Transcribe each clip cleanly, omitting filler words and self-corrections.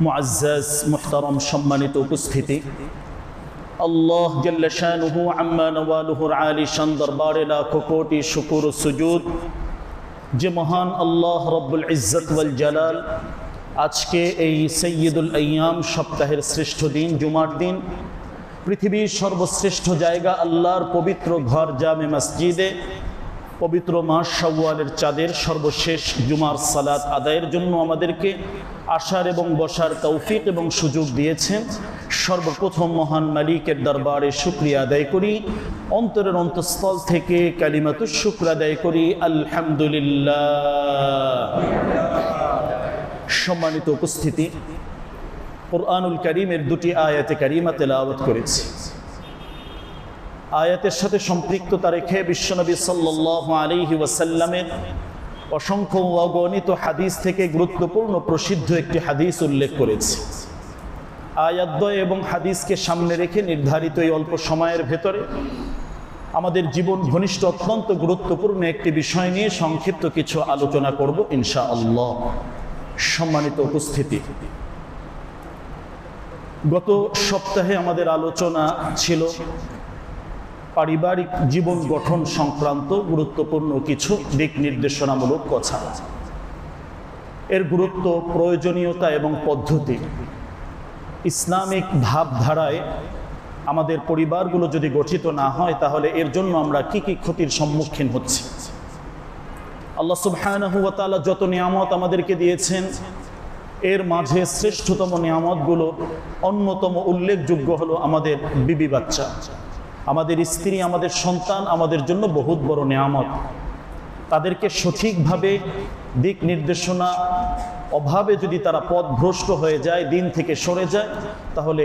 মুআজ্জাজ মুহতারাম সম্মানিত উপস্থিতি, আল্লাহ জাল্লা শানুহু আম্মা নওয়ালুহুর আলী শান দরবারে লাখো কোটি শুকর ও সুজুদ যে মহান আল্লাহ রব্বুল ইজ্জত ওয়াল জালাল আজকে এই সৈয়দুল আইয়াম সপ্তাহের শ্রেষ্ঠ দিন জুমার দিন পৃথিবীর সর্বশ্রেষ্ঠ জায়গা আল্লাহর পবিত্র ঘর জামে মসজিদে পবিত্র মাস শাওয়ালের চাঁদের সর্বশেষ জুমার সালাত আদায়ের জন্য আমাদেরকে আসার এবং বসার তৌফিক এবং সুযোগ দিয়েছেন। সর্বপ্রথম মহান মালিকের দরবারে শুকরিয়া আদায় করি, অন্তরের অন্তঃস্থল থেকে কালিমাতুশ শুকর আদায় করি আলহামদুলিল্লাহ। সম্মানিত উপস্থিতি, কুরআনুল কারীমের দুটি আয়াতে কারিমা তেলাওয়াত করেছি। আয়াতের সাথে সম্পৃক্ততা রেখে বিশ্বনবী সাল্লাল্লাহু আলাইহি ওয়াসাল্লামের অসংখ্য অগণিত হাদিস থেকে গুরুত্বপূর্ণ প্রসিদ্ধ একটি হাদিস উল্লেখ করেছি। আয়াতদ্বয় এবং হাদিসকে সামনে রেখে নির্ধারিত এই অল্প সময়ের ভেতরে আমাদের জীবন ঘনিষ্ঠ অত্যন্ত গুরুত্বপূর্ণ একটি বিষয় নিয়ে সংক্ষিপ্ত কিছু আলোচনা করব ইনশাআল্লাহ। সম্মানিত উপস্থিতি, গত সপ্তাহে আমাদের আলোচনা ছিল পারিবারিক জীবন গঠন সংক্রান্ত গুরুত্বপূর্ণ কিছু দিক নির্দেশনামূলক কথা, এর গুরুত্ব, প্রয়োজনীয়তা এবং পদ্ধতি। ইসলামিক ভাবধারায় আমাদের পরিবারগুলো যদি গঠিত না হয় তাহলে এর জন্য আমরা কি কি ক্ষতির সম্মুখীন হচ্ছি। আল্লাহ সুবহানাহু ওয়া তাআলা যত নিয়ামত আমাদেরকে দিয়েছেন এর মাঝে শ্রেষ্ঠতম নিয়ামতগুলো অন্যতম উল্লেখযোগ্য হলো আমাদের বিবি বাচ্চা, আমাদের স্ত্রী, আমাদের সন্তান আমাদের জন্য বহুত বড় নিয়ামত। তাদেরকে সঠিকভাবে দিক নির্দেশনা অভাবে যদি তারা পথভ্রষ্ট হয়ে যায়, দিন থেকে সরে যায়, তাহলে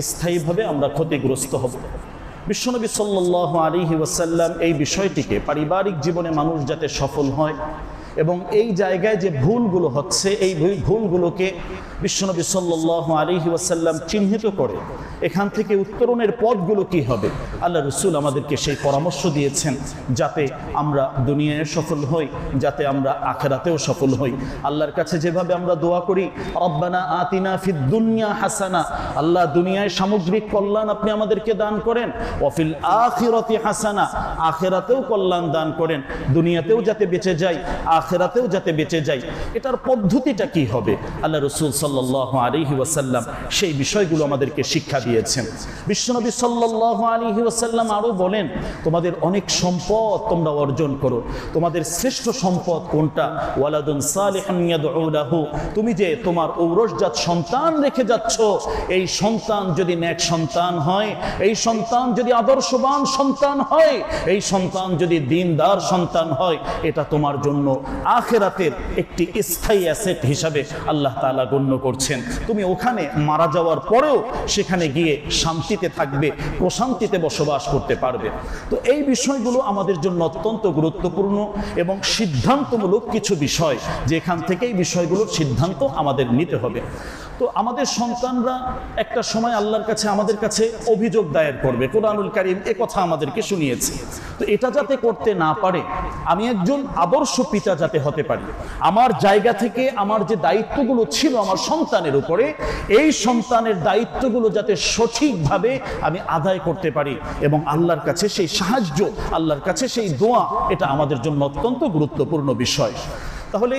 স্থায়ীভাবে আমরা ক্ষতিগ্রস্ত হব। বিশ্বনবী সাল্লাল্লাহু আলাইহি ওয়াসাল্লাম এই বিষয়টিকে পারিবারিক জীবনে মানুষ যাতে সফল হয় এবং এই জায়গায় যে ভুলগুলো হচ্ছে এই ভুলগুলোকে বিশ্বনবী সাল্লাল্লাহু আলাইহি ওয়াসাল্লাম চিহ্নিত করে এখান থেকে উত্তরণের পথগুলো কি হবে, আল্লাহ রাসূল আমাদেরকে সেই পরামর্শ দিয়েছেন যাতে আমরা দুনিয়ায় সফল হই, যাতে আমরা আখিরাতেও সফল হই। আল্লাহর কাছে যেভাবে আমরা দোয়া করি, রব্বানা আতিনা ফিদ দুনিয়া হাসানা, আল্লাহ দুনিয়ায় সামগ্রিক কল্যাণ আপনি আমাদেরকে দান করেন, ওয়া ফিল আখিরাতি হাসানা, আখিরাতেও কল্যাণ দান করেন, দুনিয়াতেও যাতে বেঁচে যাই, আখিরাতেও যাতে বেঁচে যাই। এটার পদ্ধতিটা কি হবে, আল্লাহ রাসূল সাল্লাল্লাহু আলাইহি ওয়াসাল্লাম সেই বিষয়গুলো আমাদেরকে শিক্ষা দিয়েছেন। বিশ্বনবী সাল্লাল্লাহু আলাইহি ওয়াসাল্লাম আরো বলেন, তোমাদের অনেক সম্পদ তোমরা অর্জন করো, তোমাদের শ্রেষ্ঠ সম্পদ কোনটা? ওয়ালাদুন সালিহুন ইয়াদউ লাহু, তুমি যে তোমার ঔরসজাত সন্তান রেখে যাচ্ছ, এই সন্তান যদি নেক সন্তান হয়, এই সন্তান যদি আদর্শবান সন্তান হয়, এই সন্তান যদি দ্বীনদার সন্তান হয়, এটা তোমার জন্য আখিরাতের একটি স্থায়ী অ্যাসেট হিসাবে আল্লাহ তাআলা গণ্য করছেন। তুমি ওখানে মারা যাওয়ার পরেও সেখানে গিয়ে শান্তিতে থাকবে, প্রশান্তিতে বসবাস করতে পারবে। তো এই বিষয়গুলো আমাদের জন্য অত্যন্ত গুরুত্বপূর্ণ এবং সিদ্ধান্তমূলক কিছু বিষয়, যেখান থেকে এই বিষয়গুলোর সিদ্ধান্ত আমাদের নিতে হবে। তো আমাদের সন্তানরা একটা সময় আল্লাহর কাছে আমাদের কাছে অভিযোগ দায়ের করবে, কোরআনুল কারীম এ কথা আমাদেরকে শুনিয়েছে। তো এটা যাতে করতে না পারে, আমি একজন আদর্শ পিতা যাতে হতে পারি, আমার জায়গা থেকে আমার যে দায়িত্বগুলো ছিল আমার সন্তানের উপরে, এই সন্তানের দায়িত্বগুলো যাতে সঠিকভাবে আমি আদায় করতে পারি এবং আল্লাহর কাছে সেই সাহায্য, আল্লাহর কাছে সেই দোয়া, এটা আমাদের জন্য অত্যন্ত গুরুত্বপূর্ণ বিষয়। তাহলে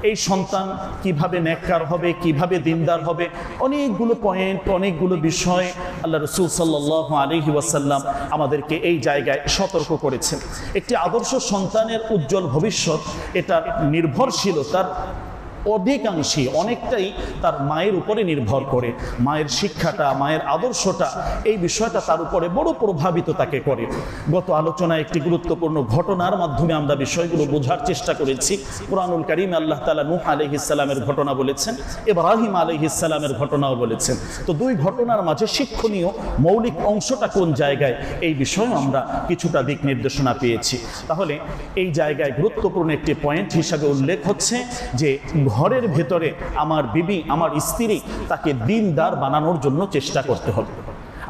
এই সন্তান কিভাবে নেককার হবে, কিভাবে দিনদার হবে, অনেকগুলো পয়েন্ট, অনেকগুলো বিষয় আল্লাহ রাসূল সাল্লাল্লাহু আলাইহি ওয়াসাল্লাম আমাদেরকে এই জায়গায় সতর্ক করেছেন। একটি আদর্শ সন্তানের উজ্জ্বল ভবিষ্যৎ এটা নির্ভরশীলতার অধিকাংশই অনেকটাই তার মায়ের উপরে নির্ভর করে। মায়ের শিক্ষাটা, মায়ের আদর্শটা, এই বিষয়টা তার উপরে বড় প্রভাবিত তাকে করে। গত আলোচনায় একটি গুরুত্বপূর্ণ ঘটনার মাধ্যমে আমরা বিষয়গুলো বোঝার চেষ্টা করেছি। কুরআনুল কারীমে আল্লাহ তাআলা নূহ আলাইহিস সালামের ঘটনা বলেছেন, ইব্রাহিম আলাইহিস সালামের ঘটনাও বলেছেন। তো দুই ঘটনার মাঝে শিক্ষণীয় মৌলিক অংশটা কোন জায়গায়, এই বিষয়ে আমরা কিছুটা দিক নির্দেশনা পেয়েছি। তাহলে এই জায়গায় গুরুত্বপূর্ণ একটি পয়েন্ট হিসাবে উল্লেখ হচ্ছে যে ঘরের ভেতরে আমার বিবি, আমার স্ত্রী, তাকে দিনদার বানানোর জন্য চেষ্টা করতে হবে।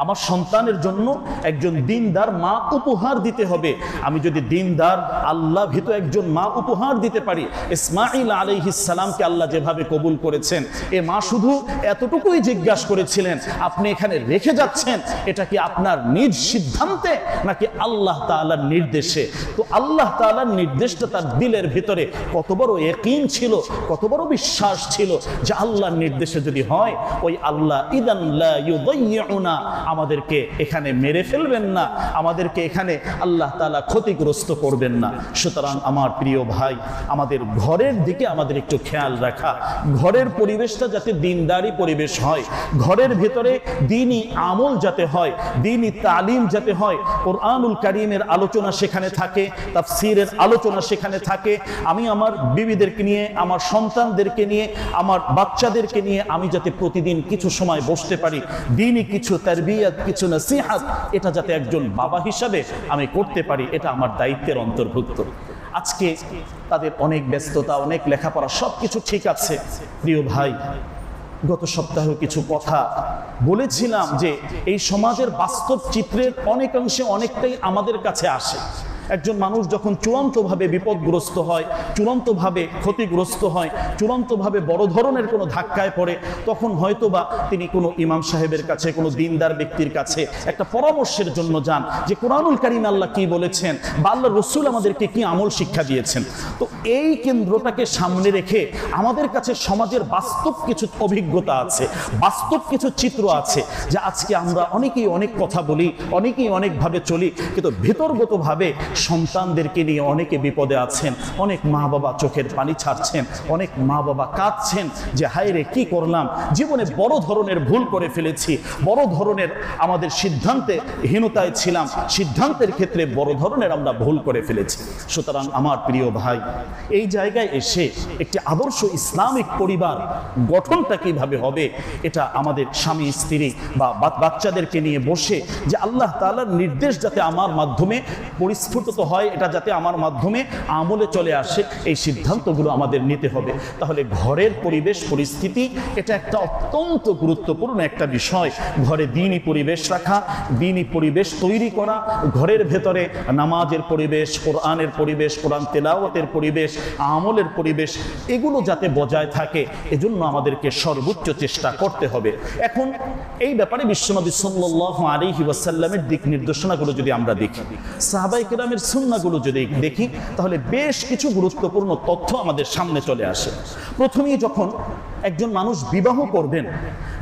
আমার সন্তানের জন্য একজন দিনদার মা উপহার দিতে হবে। আমি যদি দিনদার আল্লাহ ভীত একজন মা উপহার দিতে পারি, ইসমাঈল আলাইহিস সালামকে আল্লাহ যেভাবে কবুল করেছেন, এ মা শুধু এতটুকুই জিজ্ঞাসা করেছিলেন, আপনি এখানে রেখে যাচ্ছেন এটা কি আপনার নিজ সিদ্ধান্তে নাকি আল্লাহ তাআলার নির্দেশে? তো আল্লাহ তাআলার নির্দেশটা তার দিলের ভিতরে কত বড় ইয়াকিন ছিল, কত বড় বিশ্বাস ছিল যে আল্লাহর নির্দেশে যদি হয়, ওই আল্লাহ ইদান লা ইউদাইয়ুনা, আমাদেরকে এখানে মেরে ফেলবেন না, আমাদেরকে এখানে আল্লাহ তাআলা ক্ষতিগ্রস্ত করবেন না। সুতরাং আমার প্রিয় ভাই, আমাদের ঘরের দিকে আমাদের একটু খেয়াল রাখা, ঘরের পরিবেশটা যাতে দিনদারি পরিবেশ হয়, ঘরের ভিতরে দ্বীনি আমল যাতে হয়, দ্বীনি তালিম যাতে হয়, কোরআনুল কারীমের আলোচনা সেখানে থাকে, তাফসীরের আলোচনা সেখানে থাকে। আমি আমার বিবিদেরকে নিয়ে, আমার সন্তানদেরকে নিয়ে, আমার বাচ্চাদেরকে নিয়ে আমি যাতে প্রতিদিন কিছু সময় বসতে পারি, দ্বীনি কিছু তারবিয়াত, কিছু নসিহত, এটা যাতে একজন বাবা হিসাবে আমি করতে পারি, এটা আমার দায়িত্বের অন্তর্ভুক্ত। আজকে তাদের অনেক ব্যস্ততা, অনেক লেখাপড়া, সবকিছু ঠিক আছে। প্রিয় ভাই, গত সপ্তাহে কিছু কথা বলেছিলাম যে এই সমাজের বাস্তব চিত্রের অনেকাংশে অনেকটাই আমাদের কাছে আসে। একজন মানুষ যখন চূড়ান্তভাবে বিপদগ্রস্ত হয়, চূড়ান্তভাবে ক্ষতিগ্রস্ত হয়, চূড়ান্তভাবে বড় ধরনের কোনো ধাক্কায় পড়ে, তখন হয়তোবা তিনি কোনো ইমাম সাহেবের কাছে, কোনো দিনদার ব্যক্তির কাছে একটা পরামর্শের জন্য যান যে কোরআনুল কারীমে আল্লাহ কি বলেছেন বা আল্লাহর রাসূল আমাদেরকে কি আমল শিক্ষা দিয়েছেন। তো এই কেন্দ্রটাকে সামনে রেখে আমাদের কাছে সমাজের বাস্তব কিছু অভিজ্ঞতা আছে, বাস্তব কিছু চিত্র আছে, যে আজকে আমরা অনেকেই অনেক কথা বলি, অনেকেই অনেকভাবে চলি, কিন্তু ভেতরগতভাবে সন্তানদেরকে নিয়ে অনেকে বিপদে আছেন। অনেক মা বাবা চোখের পানি ছাড়ছেন, অনেক মা বাবা কাঁদছেন যে হায় রে, কি করলাম, জীবনে বড় ধরনের ভুল করে ফেলেছি, বড় ধরনের আমাদের সিদ্ধান্তে হীনতায় ছিলাম, সিদ্ধান্তের ক্ষেত্রে বড় ধরনের আমরা ভুল করে ফেলেছি। সুতরাং আমার প্রিয় ভাই, এই জায়গায় এসে একটি আদর্শ ইসলামিক পরিবার গঠনটা কিভাবে হবে, এটা আমাদের স্বামী স্ত্রী বা বাচ্চাদেরকে নিয়ে বসে যে আল্লাহ তাআলার নির্দেশ যাতে আমার মাধ্যমে পরিস্ফুট হয়, এটা যাতে আমার মাধ্যমে আমলে চলে আসে, এই সিদ্ধান্তগুলো আমাদের নিতে হবে। তাহলে ঘরের পরিবেশ পরিস্থিতি এটা একটা অত্যন্ত গুরুত্বপূর্ণ একটা বিষয়। ঘরে দ্বীনি পরিবেশ রাখা, দ্বীনি পরিবেশ তৈরি করা, ঘরের ভেতরে নামাজের পরিবেশ, কোরআনের পরিবেশ, কোরআন তেলাওয়াতের পরিবেশ, আমলের পরিবেশ, এগুলো যাতে বজায় থাকে, এজন্য আমাদেরকে সর্বোচ্চ চেষ্টা করতে হবে। এখন এই ব্যাপারে বিশ্বনবী সাল্লাল্লাহু আলাইহি ওয়াসাল্লামের দিক নির্দেশনাগুলো যদি আমরা দেখি, সাহাবায়ে কেরামের সুন্নাহগুলো যদি দেখি, তাহলে বেশ কিছু গুরুত্বপূর্ণ তথ্য আমাদের সামনে চলে আসে। প্রথমেই যখন একজন মানুষ বিবাহ করবেন,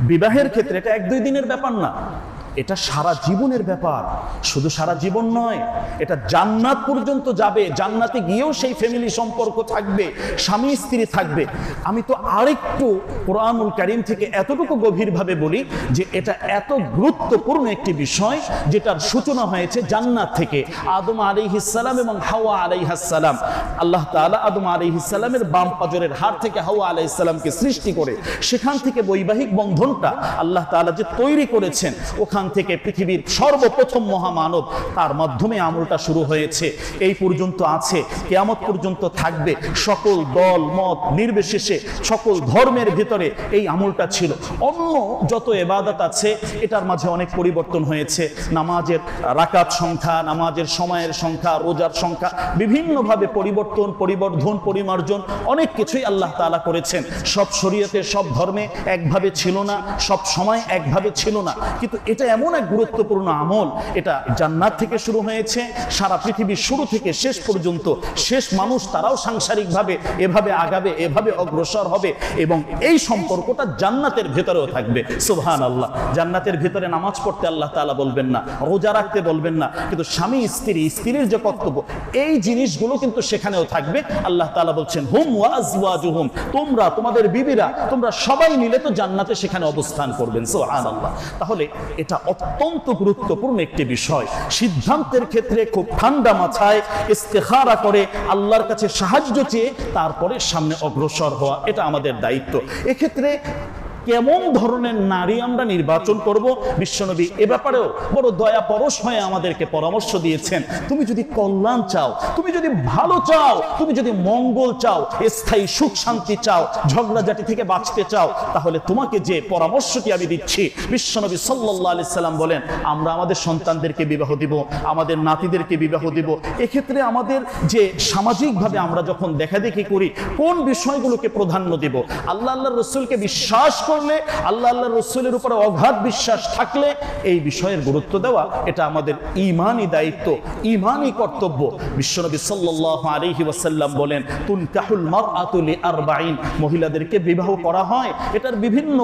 বিবাহের ক্ষেত্রে এটা 1-2 দিনের ব্যাপার না, এটা সারা জীবনের ব্যাপার। শুধু সারা জীবন নয়, এটা জান্নাত পর্যন্ত যাবে, জান্নাতে গিয়েও সেই ফ্যামিলি সম্পর্ক থাকবে, স্বামী স্ত্রী থাকবে। আমি তো আরেকটু কোরআনুল কারীম থেকে এতটুকু গভীরভাবে বলি যে এটা এত গুরুত্বপূর্ণ একটি বিষয়, যেটার সূচনা হয়েছে জান্নাত থেকে। আদম আলাইহিস সালাম এবং হাওয়া আলাইহাস সালাম, আল্লাহ তাআলা আদম আলাইহিস সালামের বাম পাজরের হাড় থেকে হাওয়া আলাইহিস সালামকে সৃষ্টি করে সেখান থেকে বৈবাহিক বন্ধনটা আল্লাহ তাআলা যে তৈরি করেছেন, ওখান থেকে পৃথিবীর সর্বপ্রথম মহামানব, তার মাধ্যমে আমলটা শুরু হয়েছে, এই পর্যন্ত আছে, কিয়ামত পর্যন্ত থাকবে। সকল দল মত নির্বিশেষে সকল ধর্মের ভিতরে এই আমলটা ছিল। অন্য যত ইবাদত আছে এটার মাঝে অনেক পরিবর্তন হয়েছে, নামাজের রাকাত সংখ্যা, নামাজের সময়ের সংখ্যা, রোজার সংখ্যা, বিভিন্নভাবে পরিবর্তন, পরিবর্ধন, পরিমার্জন, অনেক কিছুই আল্লাহ তাআলা করেছেন। সব শরীয়তে, সব ধর্মে একভাবে ছিল না, সব সময় একভাবে ছিল না, কিন্তু এটা এমন এক গুরুত্বপূর্ণ আমল, এটা জান্নাত থেকে শুরু হয়েছে। সারা পৃথিবীর শুরু থেকে শেষ পর্যন্ত শেষ মানুষ তারাও সাংসারিকভাবে এভাবে আগাবে, এভাবে অগ্রসর হবে, এবং এই সম্পর্কটা জান্নাতের ভেতরেও থাকবে। সুবহানাল্লাহ, জান্নাতের ভেতরে নামাজ পড়তে আল্লাহ তাআলা বলবেন না, রোজা রাখতে বলবেন না, কিন্তু স্বামী স্ত্রী, স্ত্রীর যে কর্তব্য, এই জিনিসগুলো কিন্তু সেখানেও থাকবে। আল্লাহ তাআলা বলছেন হুম ওয়া আজওয়াজুহুম, তোমরা, তোমাদের বিবিরা, তোমরা সবাই মিলে তো জান্নাতে সেখানে অবস্থান করবেন। সুবহানাল্লাহ। তাহলে এটা অত্যন্ত গুরুত্বপূর্ণ একটি বিষয়। সিদ্ধান্তের ক্ষেত্রে খুব ঠান্ডা মাথায় ইস্তেখারা করে আল্লাহর কাছে সাহায্য চেয়ে তারপরে সামনে অগ্রসর হওয়া, এটা আমাদের দায়িত্ব। এক্ষেত্রে কেমন ধরনের নারী আমরা নির্বাচন করব, বিশ্বনবী এ ব্যাপারেও বড় দয়া পরশ হয়ে আমাদেরকে পরামর্শ দিয়েছেন। তুমি যদি কল্যাণ চাও, তুমি যদি ভালো চাও, তুমি যদি মঙ্গল চাও, স্থায়ী সুখ শান্তি চাও, ঝগড়াঝাটি থেকে বাঁচতে চাও, তাহলে তোমাকে যে পরামর্শটি আমি দিচ্ছি, বিশ্বনবী সাল্লাল্লাহু আলাইহি সাল্লাম বলেন, আমরা আমাদের সন্তানদেরকে বিবাহ দিব, আমাদের নাতিদেরকে বিবাহ দিব। এক্ষেত্রে আমাদের যে সামাজিকভাবে আমরা যখন দেখাদেখি করি, কোন বিষয়গুলোকে প্রাধান্য দিব? আল্লাহর রাসূলকে বিশ্বাস করলে, আল্লাহর রাসূলের উপরে অগাধ বিশ্বাস থাকলে এই বিষয়ের গুরুত্ব দেওয়া এটা আমাদের ঈমানি দায়িত্ব, ঈমানি কর্তব্য। বিশ্বনবী সাল্লাল্লাহু আলাইহি ওয়াসাল্লাম বলেন, তুনকাহুল মারআতু লিআরবাঈন, মহিলাদেরকে বিবাহ করা হয় এটার বিভিন্ন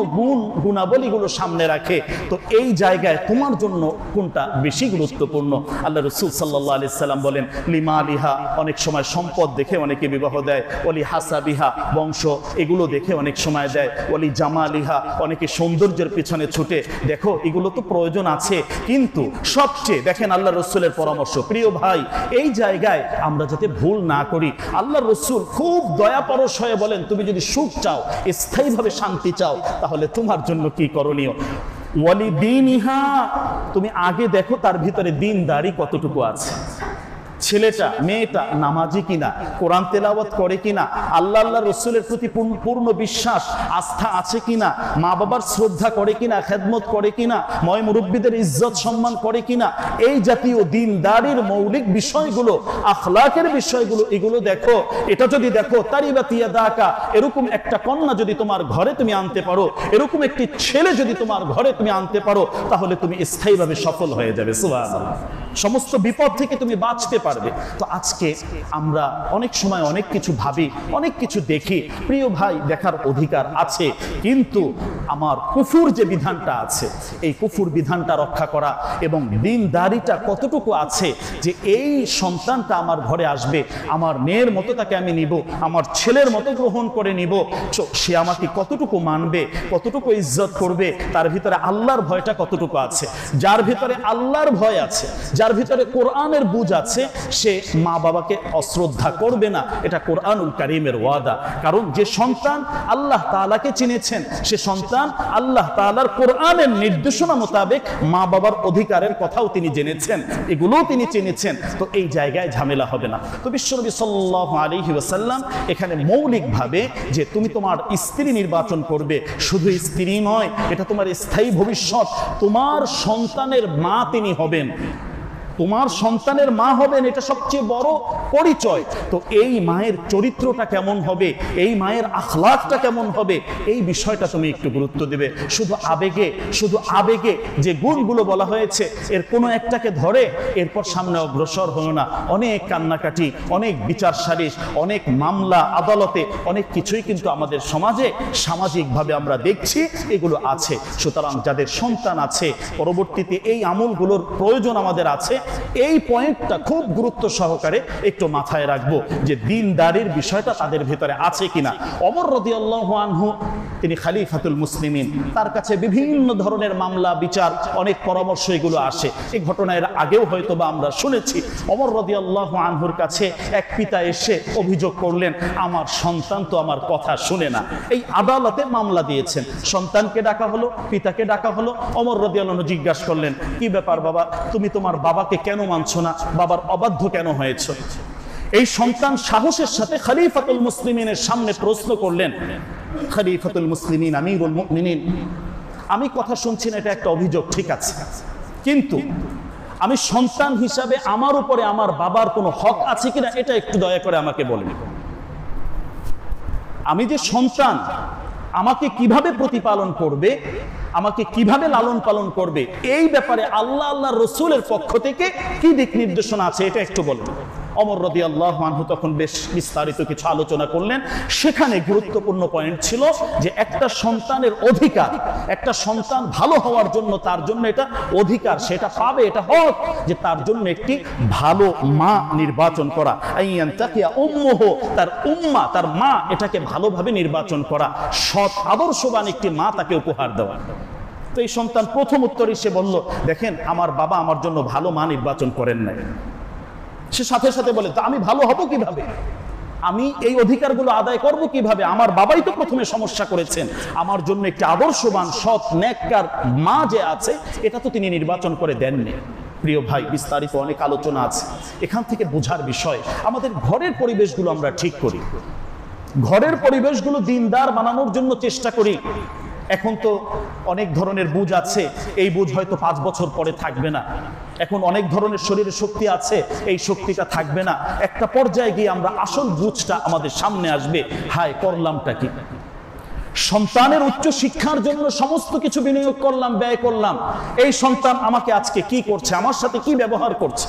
গুণাবলীগুলো সামনে রাখে। তো এই জায়গায় তোমার জন্য কোনটা বেশি গুরুত্বপূর্ণ? আল্লাহ রাসূল সাল্লাল্লাহু আলাইহি সাল্লাম বলেন, লিমালিহা, অনেক সময় সম্পদ দেখে অনেকে বিবাহ দেয়, ওলি হাসাবিহা, বংশ এগুলো দেখে অনেক সময় দেয়, ওলি জামালিহা, অনেকে সৌন্দর্যের পিছনে ছুটে। দেখো এগুলো তো প্রয়োজন আছে, কিন্তু সবচেয়ে দেখেন আল্লাহ রাসূলের পরামর্শ। প্রিয় ভাই, এই জায়গায় আমরা যাতে ভুল না করি, আল্লাহ রাসূল খুব দয়াপরশ হয়ে বলেন, তুমি যদি সুখ চাও, স্থায়ীভাবে শান্তি চাও, তাহলে তোমার জন্য কি করণীয়? ওয়ালিদিনিহা, তুমি আগে দেখো তার ভিতরে দিনদারি কতটুকু আছে। ছেলেটা মেয়েটা নামাজি কিনা, কোরআন তেলাওয়াত করে কিনা, আল্লাহ রাসূলের প্রতি পূর্ণ বিশ্বাস আস্থা আছে কিনা, মা বাবার শ্রদ্ধা করে কিনা, খেদমত করে কিনা, ময় মুরব্বীদের ইজ্জত সম্মান করে কিনা, এই জাতীয় দিনদারির মৌলিক বিষয়গুলো, আখলাকের বিষয়গুলো, এগুলো দেখো। এটা যদি দেখো, তারিবাতিয়া দাকা, এরকম একটা কন্যা যদি তোমার ঘরে তুমি আনতে পারো, এরকম একটি ছেলে যদি তোমার ঘরে তুমি আনতে পারো, তাহলে তুমি স্থায়ীভাবে সফল হয়ে যাবে। সুবহানাল্লাহ, সমস্ত বিপদ থেকে তুমি বাঁচতে পারবে। তো আজকে আমরা অনেক সময় অনেক কিছু ভাবি, অনেক কিছু দেখি। প্রিয় ভাই, দেখার অধিকার আছে, কিন্তু আমার কুফুর যে বিধানটা আছে, এই কুফুর বিধানটা রক্ষা করা এবং দিনদারিটা কতটুকু আছে, যে এই সন্তানটা আমার ঘরে আসবে, আমার মেয়ের মতো তাকে আমি নিব, আমার ছেলের মতো গ্রহণ করে নিব, সে আমাকে কতটুকু মানবে, কতটুকু ইজ্জত করবে, তার ভিতরে আল্লাহর ভয়টা কতটুকু আছে। যার ভিতরে আল্লাহর ভয় আছে, যার ভিতরে কোরআনের বুঝ আছে, সে মা বাবাকে অশ্রদ্ধা করবে না। এটা কোরআনুল কারীমের ওয়াদা। কারণ যে সন্তান আল্লাহ তাআলাকে চিনেছেন, সে সন্তান আল্লাহ তাআলার কোরআনের নির্দেশনা মোতাবেক মা বাবার অধিকারের কথাও তিনি জেনেছেন, এগুলোও তিনি চিনেছেন। তো এই জায়গায় ঝামেলা হবে না। তো বিশ্বনবী সাল্লাল্লাহু আলাইহি ওয়াসাল্লাম এখানে মৌলিকভাবে যে তুমি তোমার স্ত্রী নির্বাচন করবে, শুধু স্ত্রী নয়, এটা তোমার স্থায়ী ভবিষ্যৎ, তোমার সন্তানের মা তিনি হবেন, তোমার সন্তানের মা হবেন, এটা সবচেয়ে বড় পরিচয়। তো এই মায়ের চরিত্রটা কেমন হবে, এই মায়ের আখলাকটা কেমন হবে, এই বিষয়টা তুমি একটু গুরুত্ব দেবে। শুধু আবেগে যে গুণগুলো বলা হয়েছে, এর কোনো একটাকে ধরে এরপর সামনে অগ্রসর হলো না। অনেক কান্নাকাটি, অনেক বিচার সালিশ, অনেক মামলা আদালতে, অনেক কিছুই কিন্তু আমাদের সমাজে সামাজিকভাবে আমরা দেখছি, এগুলো আছে। সুতরাং যাদের সন্তান আছে, পরবর্তীতে এই আমলগুলোর প্রয়োজন আমাদের আছে, এই পয়েন্টটা খুব গুরুত্ব সহকারে একটু মাথায় রাখবো, যে দিনদারির বিষয়টা তাদের ভিতরে আছে কিনা। ওমর রাদিয়াল্লাহু আনহু, তিনি খলিফাতুল মুসলিমিন, তার কাছে বিভিন্ন ধরনের মামলা বিচার, অনেক পরামর্শ এগুলো আসে। এই ঘটনার আগেও হয়তো বা আমরা শুনেছি। ওমর রাদিয়াল্লাহু আনহুর কাছে এক পিতা এসে অভিযোগ করলেন, আমার সন্তান তো আমার কথা শুনে না। এই আদালতে মামলা দিয়েছেন, সন্তানকে ডাকা হলো, পিতাকে ডাকা হলো। ওমর রাদিয়াল্লাহু আনহু জিজ্ঞাসা করলেন, কি ব্যাপার বাবা, তুমি তোমার বাবাকে কেন মানছো না, বাবার অবাধ্য কেন হয়েছে? এই সন্তান সাহসের সাথে খলিফাতুল মুসলিমিনের সামনে প্রশ্ন করলেন, খলিফাতুল মুসলিমিন, আমিরুল মুমিনিন, আমি কথা শুনছি না, এটা একটা অভিযোগ, ঠিক আছে, কিন্তু আমি সন্তান হিসাবে আমার উপরে আমার বাবার কোনো হক আছে কিনা, এটা একটু দয়া করে আমাকে বলেন। আমি যে সন্তান, আমাকে কিভাবে প্রতিপালন করবে, আমাকে কিভাবে লালন পালন করবে, এই ব্যাপারে আল্লাহর রাসূলের পক্ষ থেকে কি দিক নির্দেশনা আছে, এটা একটু বলুন। ওমর রাদিয়াল্লাহু আনহু তখন বেশ বিস্তারিত কিছু আলোচনা করলেন। সেখানে গুরুত্বপূর্ণ পয়েন্ট ছিল যে একটা সন্তানের অধিকার, একটা সন্তান ভালো হওয়ার জন্য তার জন্য এটা অধিকার, সেটা পাবে, এটা হক, যে তার জন্য একটি ভালো মা নির্বাচন করা, আইয়ান তাকিয়া উম্মুহু, তার উম্মা, তার মা, এটাকে ভালোভাবে নির্বাচন করা, সৎ আদর্শবান একটি মা তাকে উপহার দেওয়া। তো এই সন্তান প্রথম উত্তর এসে বলল, দেখেন আমার বাবা আমার জন্য ভালো মা নির্বাচন করেন নাই। সে সাথে সাথে বলে, তা আমি ভালো হব কিভাবে? আমি এই অধিকারগুলো আদায় করব কিভাবে? আমার বাবাই তো প্রথমে সমস্যা করেছেন। আমার জন্য একটি আদর্শবান সৎ নেককার মা যে আছে, এটা তো তিনি নির্বাচন করে দেননি। প্রিয় ভাই, বিস্তারিত অনেক আলোচনা আছে। এখান থেকে বোঝার বিষয়, আমাদের ঘরের পরিবেশগুলো আমরা ঠিক করি, ঘরের পরিবেশগুলো দিনদার বানানোর জন্য চেষ্টা করি। এখন তো অনেক ধরনের বুঝ আছে, এই বুঝ হয়তো 5 বছর পরে থাকবে না। এখন অনেক ধরনের শরীরে শক্তি আছে, এই শক্তিটা থাকবে না। একটা পর্যায়ে গিয়ে আমরা আসল বুঝটা আমাদের সামনে আসবে, হায় করলামটা কি? সন্তানের উচ্চ শিক্ষার জন্য সমস্ত কিছু বিনিয়োগ করলাম, ব্যয় করলাম, এই সন্তান আমাকে আজকে কি করছে, আমার সাথে কি ব্যবহার করছে?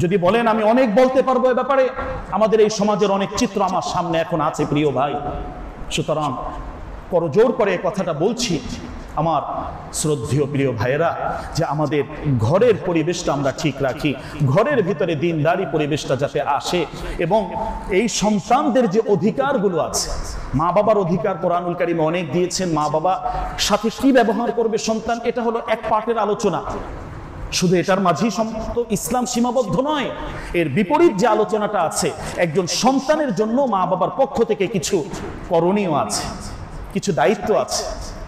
যদি বলেন আমি অনেক বলতে পারবো এ ব্যাপারে, আমাদের এই সমাজের অনেক চিত্র আমার সামনে এখন আছে প্রিয় ভাই। সুতরাং করজোর করে কথাটা বলছি আমার শ্রদ্ধেয় প্রিয় ভাইয়েরা, যে আমাদের ঘরের পরিবেশটা আমরা ঠিক রাখি, ঘরের ভিতরে দিনদারি পরিবেশটা যাতে আসে, এবং এই সন্তানদের যে অধিকারগুলো আছে, মা বাবার অধিকার কোরআনুল কারীমে অনেক দিয়েছেন। মা বাবা সাথে কি ব্যবহার করবে সন্তান, এটা হলো এক পার্টের আলোচনা। শুধু এটার মাঝেই সমস্ত ইসলাম সীমাবদ্ধ নয়, এর বিপরীত যে আলোচনাটা আছে, একজন সন্তানের জন্য মা বাবার পক্ষ থেকে কিছু করণীয় আছে, কিছু দায়িত্ব আছে।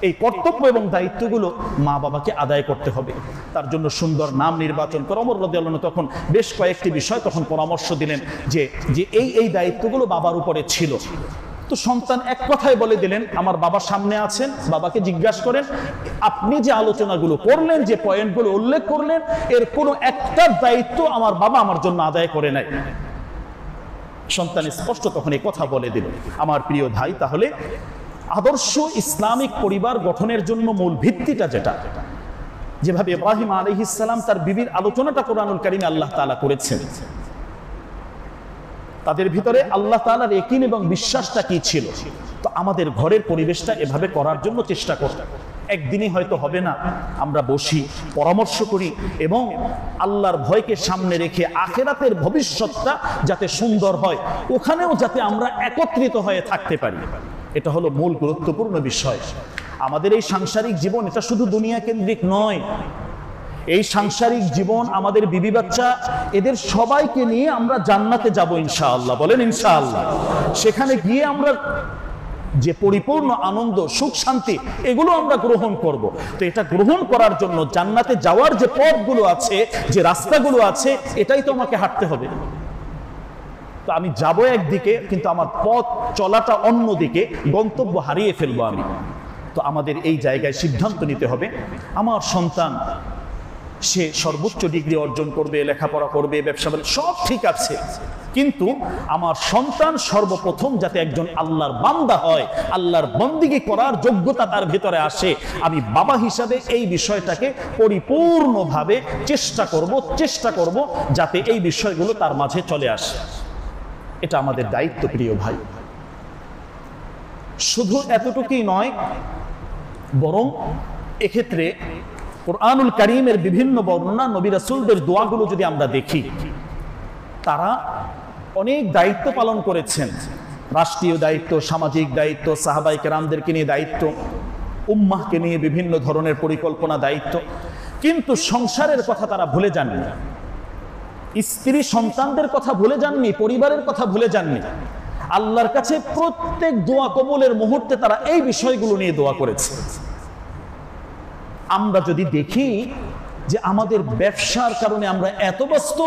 এই কর্তব্য এবং দায়িত্বগুলো মা বাবাকে আদায় করতে হবে। তার জন্য সুন্দর নাম নির্বাচন করে ওমর রাদিয়াল্লাহু আনহু তখন বেশ কয়েকটি বিষয় তখন পরামর্শ দিলেন যে এই দায়িত্বগুলো বাবার উপরে ছিল। তো সন্তান এক কথায় বলে দিলেন, আমার বাবা সামনে আছেন, বাবাকে জিজ্ঞাসা করেন আপনি যে আলোচনাগুলো করলেন, যে পয়েন্টগুলো উল্লেখ করলেন, এর কোনো একটা দায়িত্ব আমার বাবা আমার জন্য আদায় করে নাই। সন্তান স্পষ্ট তখন এই কথা বলে দিল। আমার প্রিয় ভাই, তাহলে আদর্শ ইসলামিক পরিবার গঠনের জন্য মূল ভিত্তিটা যেভাবে ইব্রাহিম আলাইহিস সালাম তার বিবির আলোচনাটা কোরআনুল কারীমে আল্লাহ তাআলা করেছেন, তাদের ভিতরে আল্লাহ তাআলার ইয়াকিন এবং বিশ্বাসটা কি ছিল, তো আমাদের ঘরের পরিবেশটা এভাবে করার জন্য চেষ্টা করতে। একদিনই হয়তো হবে না, আমরা বসি, পরামর্শ করি, এবং আল্লাহর ভয়কে সামনে রেখে আখিরাতের ভবিষ্যৎটা যাতে সুন্দর হয়, ওখানেও যাতে আমরা একত্রিত হয়ে থাকতে পারি, এটা হলো মূল গুরুত্বপূর্ণ বিষয়। আমাদের এই সাংসারিক জীবন এটা শুধু দুনিয়া কেন্দ্রিক নয়। এই সাংসারিক জীবন, আমাদের বিবি বাচ্চা, এদের সবাইকে নিয়ে আমরা জান্নাতে যাব ইনশাআল্লাহ। বলেন ইনশাআল্লাহ। সেখানে গিয়ে আমরা যে পরিপূর্ণ আনন্দ, সুখ, শান্তি, এগুলো আমরা গ্রহণ করব। তো এটা গ্রহণ করার জন্য জান্নাতে যাওয়ার যে পথগুলো আছে, যে রাস্তাগুলো আছে, এটাই তো আমাকে হাঁটতে হবে। তো আমি যাব একদিকে, কিন্তু আমার পথ চলাটা অন্যদিকে, গন্তব্য হারিয়ে ফেলবো আমি। তো আমাদের এই জায়গায় সিদ্ধান্ত নিতে হবে, আমার সন্তান সে সর্বোচ্চ ডিগ্রি অর্জন করবে, লেখাপড়া করবে, ব্যবসা বাণিজ্য সব ঠিক আছে, কিন্তু আমার সন্তান সর্বপ্রথম যাতে একজন আল্লাহর বান্দা হয়, আল্লাহর বন্দিগি করার যোগ্যতা তার ভিতরে আসে, আমি বাবা হিসাবে এই বিষয়টাকে পরিপূর্ণভাবে চেষ্টা করব যাতে এই বিষয়গুলো তার মাঝে চলে আসে। এটা আমাদের দায়িত্ব প্রিয় ভাই। শুধু এতটুকুই নয়, বরং এক্ষেত্রে কোরআনুল কারীমের বিভিন্ন বর্ণনা, নবী রাসূলদের দোয়াগুলো যদি আমরা দেখি, তারা অনেক দায়িত্ব পালন করেছেন। রাষ্ট্রীয় দায়িত্ব, সামাজিক দায়িত্ব, সাহাবায়ে কেরামদেরকে নিয়ে দায়িত্ব, উম্মাহকে নিয়ে বিভিন্ন ধরনের পরিকল্পনা, দায়িত্ব, কিন্তু সংসারের কথা তারা ভুলে যাননি, স্ত্রী সন্তানদের কথা ভুলে যাননি, পরিবারের কথা ভুলে যাননি। আল্লাহর কাছে প্রত্যেক দোয়া কবুলের মুহূর্তে তারা এই বিষয়গুলো নিয়ে দোয়া করেছে। আমরা যদি দেখি যে আমাদের ব্যবসার কারণে আমরা এত ব্যস্ত,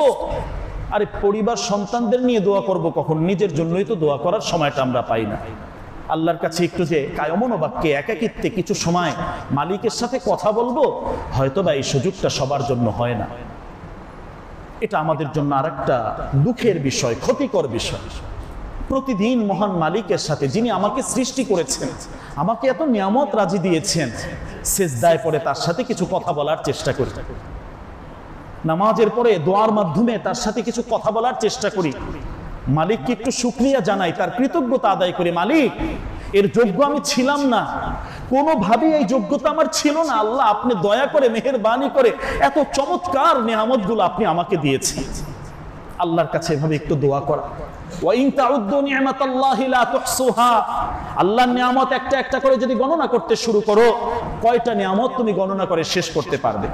আরে পরিবার সন্তানদের নিয়ে দোয়া করব কখন? নিজের জন্যই তো দোয়া করার সময়টা আমরা পাই না। আল্লাহর কাছে একটু যে কায়মন বাক্যে একাকিত্বে কিছু সময় মালিকের সাথে কথা বলবো, হয়তোবা এই সুযোগটা সবার জন্য হয় না। এটা আমাদের জন্য আরেকটা দুঃখের বিষয়, ক্ষতিকর বিষয়। প্রতিদিন মহান মালিকের সাথে, যিনি আমাকে সৃষ্টি করেছেন, আমাকে এত নিয়ামত রাজি দিয়েছেন, সেজদায় পড়ে তার সাথে কিছু কথা বলার চেষ্টা করি, নামাজের পরে দোয়ার মাধ্যমে তার সাথে কিছু কথা বলার চেষ্টা করি, মালিককে একটু শুকরিয়া জানাই, তার কৃতজ্ঞতা আদায় করি। মালিক, এর যোগ্য আমি ছিলাম না, কোনোভাবেই এই যোগ্যতা আমার ছিল না। আল্লাহ, আপনি দয়া করে, মেহেরবানি করে এত চমৎকার নিয়ামতগুলো আপনি আমাকে দিয়েছেন। আল্লাহর কাছে এভাবে একটু দোয়া করা। আল্লাহর নিয়ামত একটা একটা করে যদি গণনা করতে শুরু করো, কয়টা নিয়ামত তুমি গণনা করে শেষ করতে পারবে?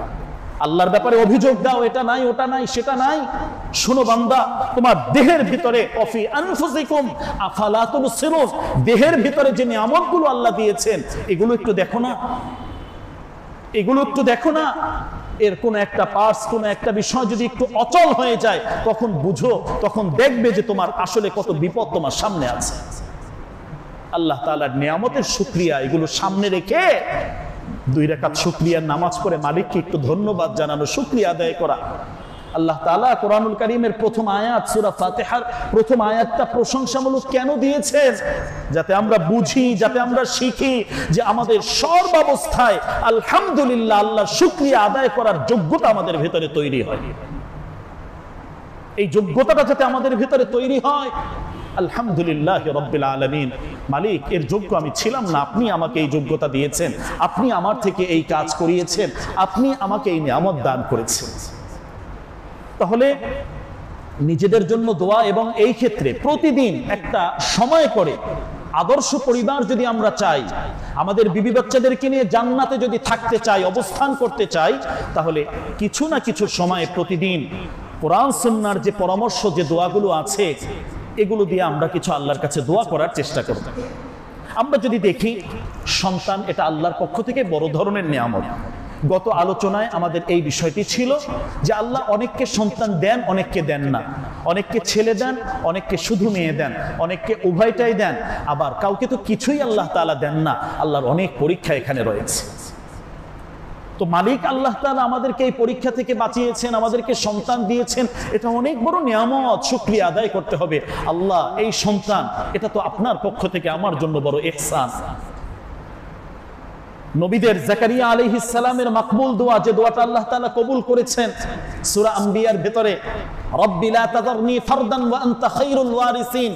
আল্লাহর ব্যাপারে অভিযোগ দাও, এটা নাই, ওটা নাই, সেটা নাই। শোনো বান্দা, তোমার দেহের ভিতরে অফি আনফুসিকুম আফালা তুবসিরুন, দেহের ভিতরে যে নিয়ামতগুলো আল্লাহ দিয়েছেন এগুলো একটু দেখো না, এগুলো একটু দেখো না। এর কোন একটা পার্টস, কোন একটা বিষয় যদি একটু অচল হয়ে যায়, তখন বুঝো, তখন দেখবে যে তোমার আসলে কত বিপদ তোমার সামনে আছে। আল্লাহ তাআলার নিয়ামতের শুকরিয়া এগুলো সামনে রেখে 2 রাকাত শুকরিয়ার নামাজ পড়ে মালিককে একটু ধন্যবাদ জানানো, শুকরিয়া আদায় করা। আল্লাহ তাআলা কোরআনুল কারীমের প্রথম আয়াত সূরা ফাতিহার প্রথম আয়াতটা প্রশংসামূলক কেন দিয়েছেন? যাতে আমরা বুঝি, যাতে আমরা শিখি যে আমাদের সর্বাবস্থায় আলহামদুলিল্লাহ আল্লাহর শুকরিয়া আদায় করার যোগ্যতা আমাদের ভিতরে তৈরি হয়। এই যোগ্যতাটা যাতে আমাদের ভিতরে তৈরি হয়। আলহামদুলিল্লাহ রাব্বিল আলামিন, মালিক এর যোগ্য আমি ছিলাম না, আপনি আমাকে এই যোগ্যতা দিয়েছেন, আপনি আমার থেকে এই কাজ করিয়েছেন, আপনি আমাকে এই নিয়ামত দান করেছেন। তাহলে নিজেদের জন্য দোয়া, এবং এই ক্ষেত্রে প্রতিদিন একটা সময় করে আদর্শ পরিবার যদি আমরা চাই, আমাদের বিবি বাচ্চাদেরকে নিয়ে জান্নাতে যদি থাকতে চাই, অবস্থান করতে চাই, তাহলে কিছু না কিছু সময়ে প্রতিদিন কোরআন সুন্নাহর যে পরামর্শ, যে দোয়াগুলো আছে, এগুলো দিয়ে আমরা কিছু আল্লাহর কাছে দোয়া করার চেষ্টা করব। আমরা যদি দেখি, সন্তান এটা আল্লাহর পক্ষ থেকে বড় ধরনের নিয়ামত। গত আলোচনায় আমাদের এই বিষয়টি ছিল যে আল্লাহ অনেককে সন্তান দেন, অনেককে দেন না, অনেককে ছেলে দেন, অনেককে শুধু মেয়ে দেন, অনেককে উভয়টাই দেন, আবার কাউকে তো কিছুই আল্লাহ তাআলা দেন না। আল্লাহর অনেক পরীক্ষা এখানে রয়েছে। তো মালিক আল্লাহ তাআলা আমাদেরকে এই পরীক্ষা থেকে বাঁচিয়েছেন, আমাদেরকে সন্তান দিয়েছেন, এটা অনেক বড় নিয়ামত, শুকরিয়া আদায় করতে হবে। আল্লাহ এই সন্তান, এটা তো আপনার পক্ষ থেকে আমার জন্য বড় ইহসান। নবীদের জাকারিয়া আলাইহিস সালামের মাকবুল দোয়া, যে দোয়াটা আল্লাহ তাআলা কবুল করেছেন সূরা আম্বিয়ার ভেতরে, রব্বি লা তাযারনি ফারদান ওয়া আনতা খায়রুল ওয়ারিসিন,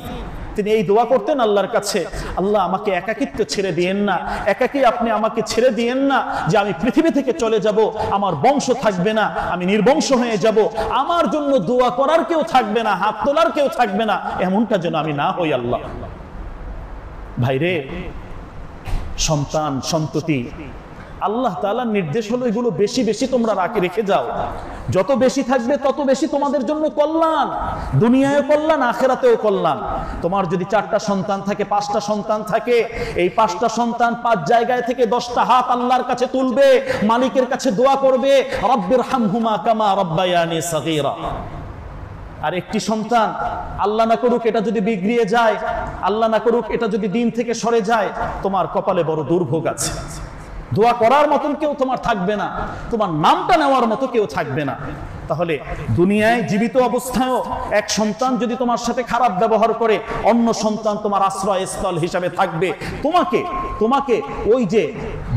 তিনি এই দোয়া করতেন আল্লাহর কাছে, আল্লাহ আমাকে একাকিত্ব ছেড়ে দিয়েন না, একাকী আপনি আমাকে ছেড়ে দিয়েন না, যে আমি পৃথিবী থেকে চলে যাব, আমার বংশ থাকবে না, আমি নির্বংশ হয়ে যাব, আমার জন্য দোয়া করার কেউ থাকবে না, হাত তোলার কেউ থাকবে না, এমনটা যেন আমি না হই আল্লাহ। ভাইরে, সন্তান সন্ততি আল্লাহ তাআলার নির্দেশ হলো এগুলো বেশি বেশি তোমরা রেখে যাও। যত বেশি থাকবে তত বেশি তোমাদের জন্য কল্যাণ, দুনিয়ায়ও কল্যাণ, আখিরাতেও কল্যাণ। তোমার যদি 4টা সন্তান থাকে, 5টা সন্তান থাকে, এই 5টা সন্তান 5 জায়গায় থেকে 10টা হাত আল্লাহর কাছে তুলবে, মালিকের কাছে দোয়া করবে, রব্বিরহামহুমা কামা রাব্বায়ানি সাগীরা। আর একটি সন্তান, আল্লাহ না করুক এটা যদি বিগড়িয়ে যায়, আল্লাহ না করুক এটা যদি দিন থেকে সরে যায়, তোমার কপালে বড় দুর্ভোগ আছে। দোয়া করার মতন কেউ তোমার থাকবে না, তোমার নামটা নেওয়ার মতো কেউ থাকবে না। তাহলে দুনিয়ায় জীবিত অবস্থায়ও এক সন্তান যদি তোমার সাথে খারাপ ব্যবহার করে, অন্য সন্তান তোমার আশ্রয়স্থল হিসাবে থাকবে। তোমাকে ওই যে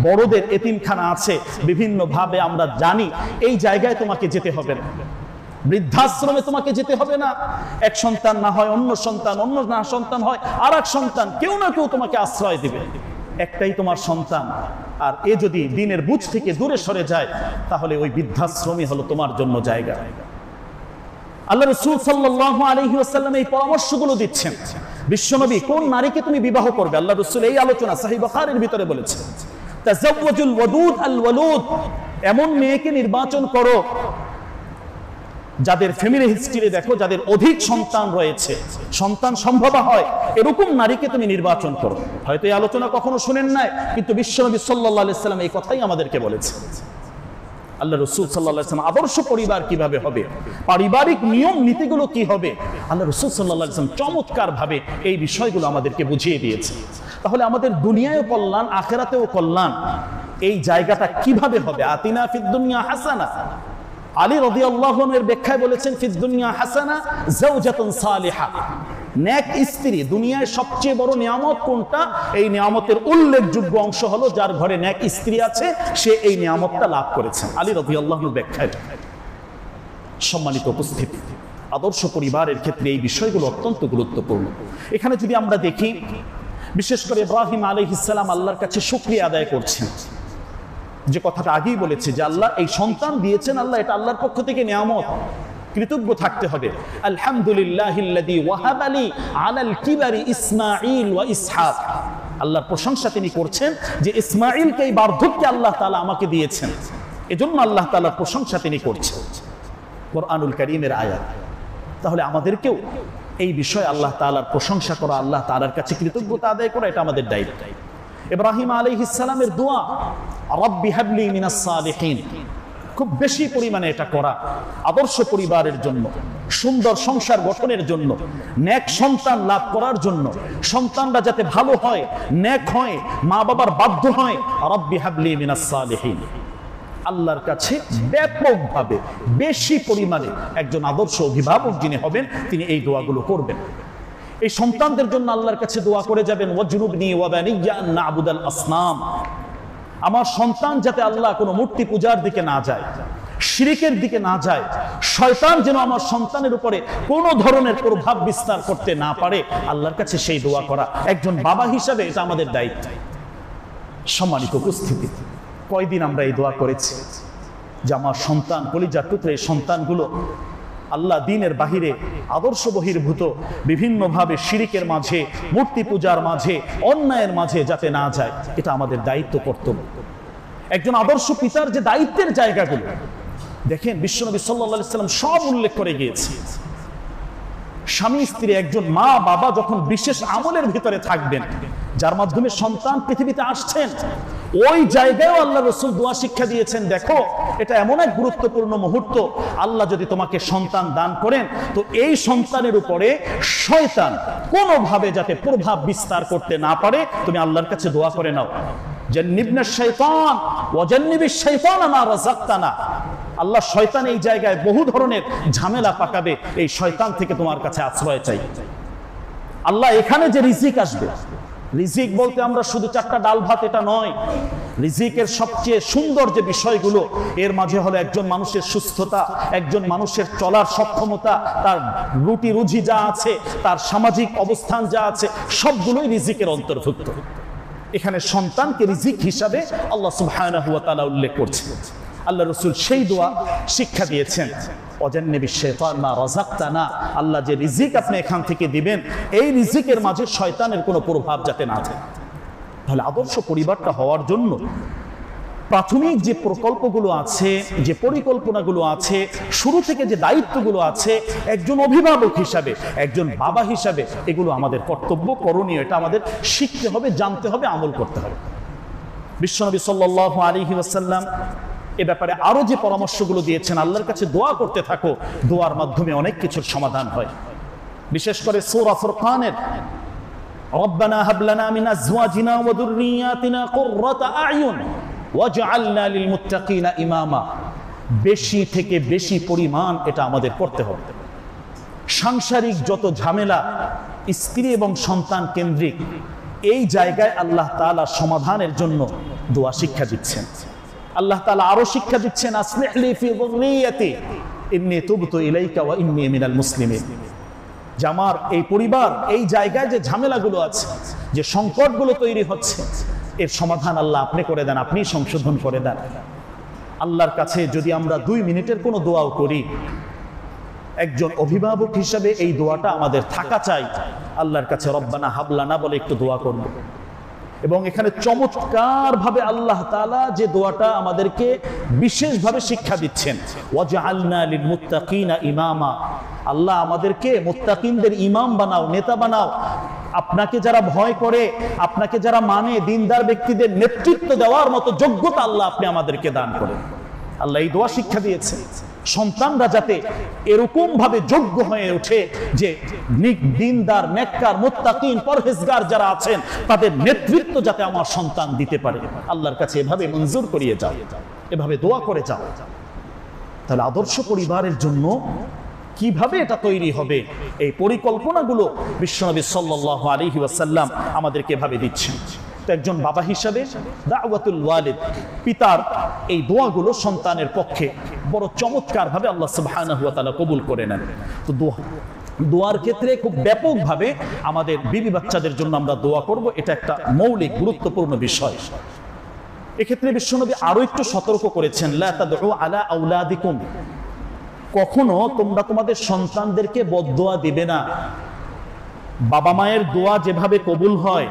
বড়দের এতিমখানা আছে, বিভিন্ন ভাবে আমরা জানি, এই জায়গায় তোমাকে যেতে হবে না, বৃদ্ধাশ্রমে তোমাকে যেতে হবে না। এক সন্তান না হয় অন্য সন্তান, অন্য না সন্তান হয় আর এক সন্তান, কেউ না কেউ তোমাকে আশ্রয় দিবে। একটাই তোমার সন্তান, আর এ যদি দিনের বুঝ থেকে দূরে সরে যায়, তাহলে ওই বৃদ্ধাশ্রমই হলো তোমার জন্য জায়গা। আল্লাহ রাসূল সাল্লাল্লাহু আলাইহি ওয়াসাল্লাম এই পরামর্শগুলো দিচ্ছেন। বিশ্বনবী কোন নারীকে তুমি বিবাহ করবে, আল্লাহ রাসূল এই আলোচনা সহিহ বুখারীর ভিতরে বলেছেন, তাযাওয়াজুল ওয়াদুদ আল ওয়ালুদ, এমন মেয়েকে নির্বাচন করো যাদের ফ্যামিলি হিস্ট্রি দেখো, যাদের অধিক সন্তান রয়েছে, সন্তান সম্ভবা হয়, এরকম নারীকে তুমি নির্বাচন করো। হয়তো এই আলোচনা কখনো শুনেন নাই, কিন্তু বিশ্বনবী সাল্লাল্লাহু আলাইহি ওয়াসাল্লাম এই কথাই আমাদেরকে বলেছেন। আল্লাহ রাসূল সাল্লাল্লাহু আলাইহি ওয়াসাল্লাম আদর্শ পরিবার কিভাবে হবে, পারিবারিক নিয়ম নীতিগুলো কি হবে, আল্লাহ রাসূল সাল্লাল্লাহু আলাইহি ওয়াসাল্লাম চমৎকার ভাবে এই বিষয়গুলো আমাদেরকে বুঝিয়ে দিয়েছে। তাহলে আমাদের দুনিয়ায়ও কল্যাণ, আখিরাতেও কল্যাণ, এই জায়গাটা কিভাবে হবে? আতিনা ফিদ দুনিয়া হাসানা, আলী রাদিয়াল্লাহু আনহু এর ব্যাখ্যায় বলেছেন, ফিদ দুনিয়া হাসানা যাওজাতুন সালিহা, নেক স্ত্রী। দুনিয়ায় সবচেয়ে বড় নিয়ামত কোনটা? এই নিয়ামতের উল্লেখযোগ্য অংশ হলো যার ঘরে নেক স্ত্রী আছে, সে এই নিয়ামতটা লাভ করেছেন। আলী রাদিয়াল্লাহু আনহুর ব্যাখ্যায়। সম্মানিত উপস্থিতি, আদর্শ পরিবারের ক্ষেত্রে এই বিষয়গুলো অত্যন্ত গুরুত্বপূর্ণ। এখানে যদি আমরা দেখি, বিশেষ করে ইব্রাহিম আলাইহিস সালাম আল্লাহর কাছে শুকরিয়া আদায় করছেন, যে কথাটা আগেই বলেছে যে আল্লাহ এই সন্তান দিয়েছেন, আল্লাহ এটা আল্লাহর পক্ষ থেকে নিয়ামত, কৃতজ্ঞ থাকতে হবে। আলহামদুলিল্লাহিল্লাযী ওয়াহাবা লি আলাল কিবারি ইসমাঈল ওয়া ইসহাক, আল্লাহর প্রশংসা তিনি করছেন যে ইসমাঈলকে এই বার্ধক্যে আল্লাহ তাআলা আমাকে দিয়েছেন। এজন্য আল্লাহ তাআলার প্রশংসা তিনি করছেন কোরআনুল কারীমের আয়াত। তাহলে আমাদেরকেও এই বিষয়ে আল্লাহ তাআলার প্রশংসা করা, আল্লাহ তাআলার কাছে কৃতজ্ঞতা আদায় করা, এটা আমাদের দায়িত্ব। ইব্রাহিম আলাইহিস সালামের দোয়া রাব্বি হাবলি মিনাস সালিহিন, খুব বেশি পরিমাণে এটা করা আদর্শ পরিবারের জন্য, সুন্দর সংসার গঠনের জন্য, নেক সন্তান লাভ করার জন্য, সন্তানরা যাতে ভালো হয়, নেক হয়, মা বাবার বাধ্য হয়, রাব্বি হাবলি মিনাস সালিহিন। আল্লাহর কাছে ব্যাপকভাবে বেশি পরিমাণে একজন আদর্শ অভিভাবক যিনি হবেন তিনি এই দোয়াগুলো করবেন। এই সন্তানদের জন্য আল্লাহর কাছে দোয়া করে যাবেন ওয়াজনুবনি ওয়া বানিয়া আন না'বুদাল আসনাম, আমার সন্তান যাতে আল্লাহ কোনো মূর্তি পূজার দিকে না যায়, শিরকের দিকে না যায়, শয়তান যেন আমার সন্তানের উপরে কোনো ধরনের প্রভাব বিস্তার করতে না পারে, আল্লাহর কাছে সেই দোয়া করা একজন বাবা হিসাবে এটা আমাদের দায়িত্ব। সম্মানিত উপস্থিতি, কয়দিন আমরা এই দোয়া করেছি যে আমার সন্তান, কলিজার টুকরা এই সন্তানগুলো আল্লাহ দ্বীনের বাহিরে আদর্শ বহির্ভূত বিভিন্নভাবে শিরকের মাঝে, মূর্তি পূজার মাঝে, অন্যায়ের মাঝে যাতে না যায়, এটা আমাদের দায়িত্ব, কর্তব্য। একজন আদর্শ পিতার যে দায়িত্বের জায়গাগুলো দেখেন বিশ্বনবী সাল্লাল্লাহু আলাইহি ওয়াসাল্লাম সব উল্লেখ করে গিয়েছে। স্বামী স্ত্রী, একজন মা বাবা যখন বিশেষ আমলের ভিতরে থাকবেন যার মাধ্যমে সন্তান পৃথিবীতে আসছেন, ওই জায়গায় আল্লাহ রাসূল দোয়া শিক্ষা দিয়েছেন, দেখো এটা এমন এক গুরুত্বপূর্ণ মুহূর্ত, আল্লাহ যদি তোমাকে সন্তান দান করেন তো এই সন্তানের উপরে শয়তান কোনোভাবে যাতে প্রভাব বিস্তার করতে না পারে, তুমি আল্লাহর কাছে দোয়া করে নাও, জান্নিবনা শাইতান ওয়া জান্নিবিশ শাইতানা মা রাযাকতানা। আল্লাহ শয়তান এই জায়গায় বহু ধরনের ঝামেলা পাকাবে, এই শয়তান থেকে তোমার কাছে আশ্রয় চাই। আল্লাহ এখানে যে রিজিক আসবে, রিজিক বলতে আমরা শুধু চারটা ডাল ভাত এটা নয়, রিজিকের সবচেয়ে সুন্দর যে বিষয়গুলো এর মাঝে হলো একজন মানুষের সুস্থতা, একজন মানুষের চলার সক্ষমতা, তার রুটি রুজি যা আছে, তার সামাজিক অবস্থান যা আছে, সবগুলোই রিজিকের অন্তর্ভুক্ত। এখানে সন্তানকে রিজিক হিসাবে আল্লাহ সুবহানাহু ওয়া তাআলা উল্লেখ করছেন। আল্লাহ রাসূল সেই দোয়া শিক্ষা দিয়েছেন, ওয়াজান্নিবিশ শাইতান মা রাযাকতানা, আল্লাহ যে রিজিক আপনি এখান থেকে দিবেন, এই রিজিকের মাঝে শয়তানের কোনো প্রভাব যাতে না থাকে। তাহলে আদর্শ পরিবারটা হওয়ার জন্য প্রাথমিক যে প্রকল্পগুলো আছে, যে পরিকল্পনাগুলো আছে, শুরু থেকে যে দায়িত্বগুলো আছে, একজন অভিভাবক হিসাবে, একজন বাবা হিসাবে, এগুলো আমাদের কর্তব্য, করণীয়, এটা আমাদের শিখতে হবে, জানতে হবে, আমল করতে হবে। বিশ্বনবী সাল্লাল্লাহু আলাইহি ওয়াসাল্লাম এ ব্যাপারে আরো যে পরামর্শগুলো দিয়েছেন, আল্লাহর কাছে দোয়া করতে থাকো, দোয়ার মাধ্যমে অনেক কিছুর সমাধান হয়। বিশেষ করে সূরা ফুরকানের রব্বানা হাব লানা মিন আজওয়াজিনা ওয়া যুররিয়াতিনা কুররাতা আ'য়ুন ওয়াজআলনা লিল মুত্তাকিনা ইমামা, বেশি থেকে বেশি পরিমাণ এটা আমাদের করতে হবে। সাংসারিক যত ঝামেলা স্ত্রী এবং সন্তান কেন্দ্রিক, এই জায়গায় আল্লাহ তাআলা সমাধানের জন্য দোয়া শিক্ষা দিচ্ছেন। আল্লাহ তাআলা আরো শিক্ষা দিচ্ছেন, আসলিহ লি ফি যুররিয়াতি ইন্নী তুবতু ইলাইকা ওয়া ইন্নী মিনাল মুসলিমিন, যে আমার এই পরিবার, এই জায়গায় যে ঝামেলাগুলো আছে, যে সংকটগুলো তৈরি হচ্ছে, এর সমাধান আল্লাহ আপনি করে দেন, আপনি সংশোধন করে দেন। আল্লাহর কাছে যদি আমরা 2 মিনিটের কোনো দোয়াও করি, একজন অভিভাবক হিসাবে এই দোয়াটা আমাদের থাকা চাই। আল্লাহর কাছে রব্বানা হাব লানা বলে একটু দোয়া করব। এবং এখানে চমৎকার ভাবে আল্লাহ তাআলা যে দোয়াটা আমাদেরকে বিশেষভাবে শিক্ষা দিচ্ছেন, ওয়াজআলনা লিল মুত্তাকিনা ইমামা, আল্লাহ আমাদেরকে মুত্তাকিনদের ইমাম বানাও, নেতা বানাও। আপনাকে যারা ভয় করে, আপনাকে যারা মানে, দিনদার ব্যক্তিদের নেতৃত্ব দেওয়ার মতো যোগ্যতা আল্লাহ আপনি আমাদেরকে দান করেন। আল্লাহ এই দোয়া শিক্ষা দিয়েছে, সন্তানরা যাতে এরকম ভাবে যোগ্য হয়ে ওঠে যে দিনদার, নেককার, মুত্তাকিন, পরহেজগার যারা আছেন তাদের নেতৃত্ব যাতে আমার সন্তান দিতে পারে। আল্লাহর কাছে এভাবে মঞ্জুর করিয়ে যাও, এভাবে দোয়া করে যাও। তাহলে আদর্শ পরিবারের জন্য কিভাবে এটা তৈরি হবে, এই পরিকল্পনাগুলো বিশ্বনবী সাল্লাল্লাহু আলাইহি ওয়াসাল্লাম আমাদেরকে এভাবে দিচ্ছেন। তো একজন বাবা হিসাবে দাওয়াতুল ওয়ালিদ, পিতার এই দোয়াগুলো সন্তানের পক্ষে বড় চমৎকার ভাবে আল্লাহ সুবহানাহু ওয়া তাআলা কবুল করে নেন। তো দোয়ার ক্ষেত্রে খুব ব্যাপকভাবে আমাদের বিবি বাচ্চাদের জন্য আমরা দোয়া করব, এটা একটা মৌলিক গুরুত্বপূর্ণ বিষয়। এক্ষেত্রে বিশ্বনবী আরো একটু সতর্ক করেছেন, লা তাদউ আলা আওলাদিকুম, কখনো তোমরা তোমাদের সন্তানদেরকে বদদোয়া দিবে না। বাবা মায়ের দোয়া যেভাবে কবুল হয়,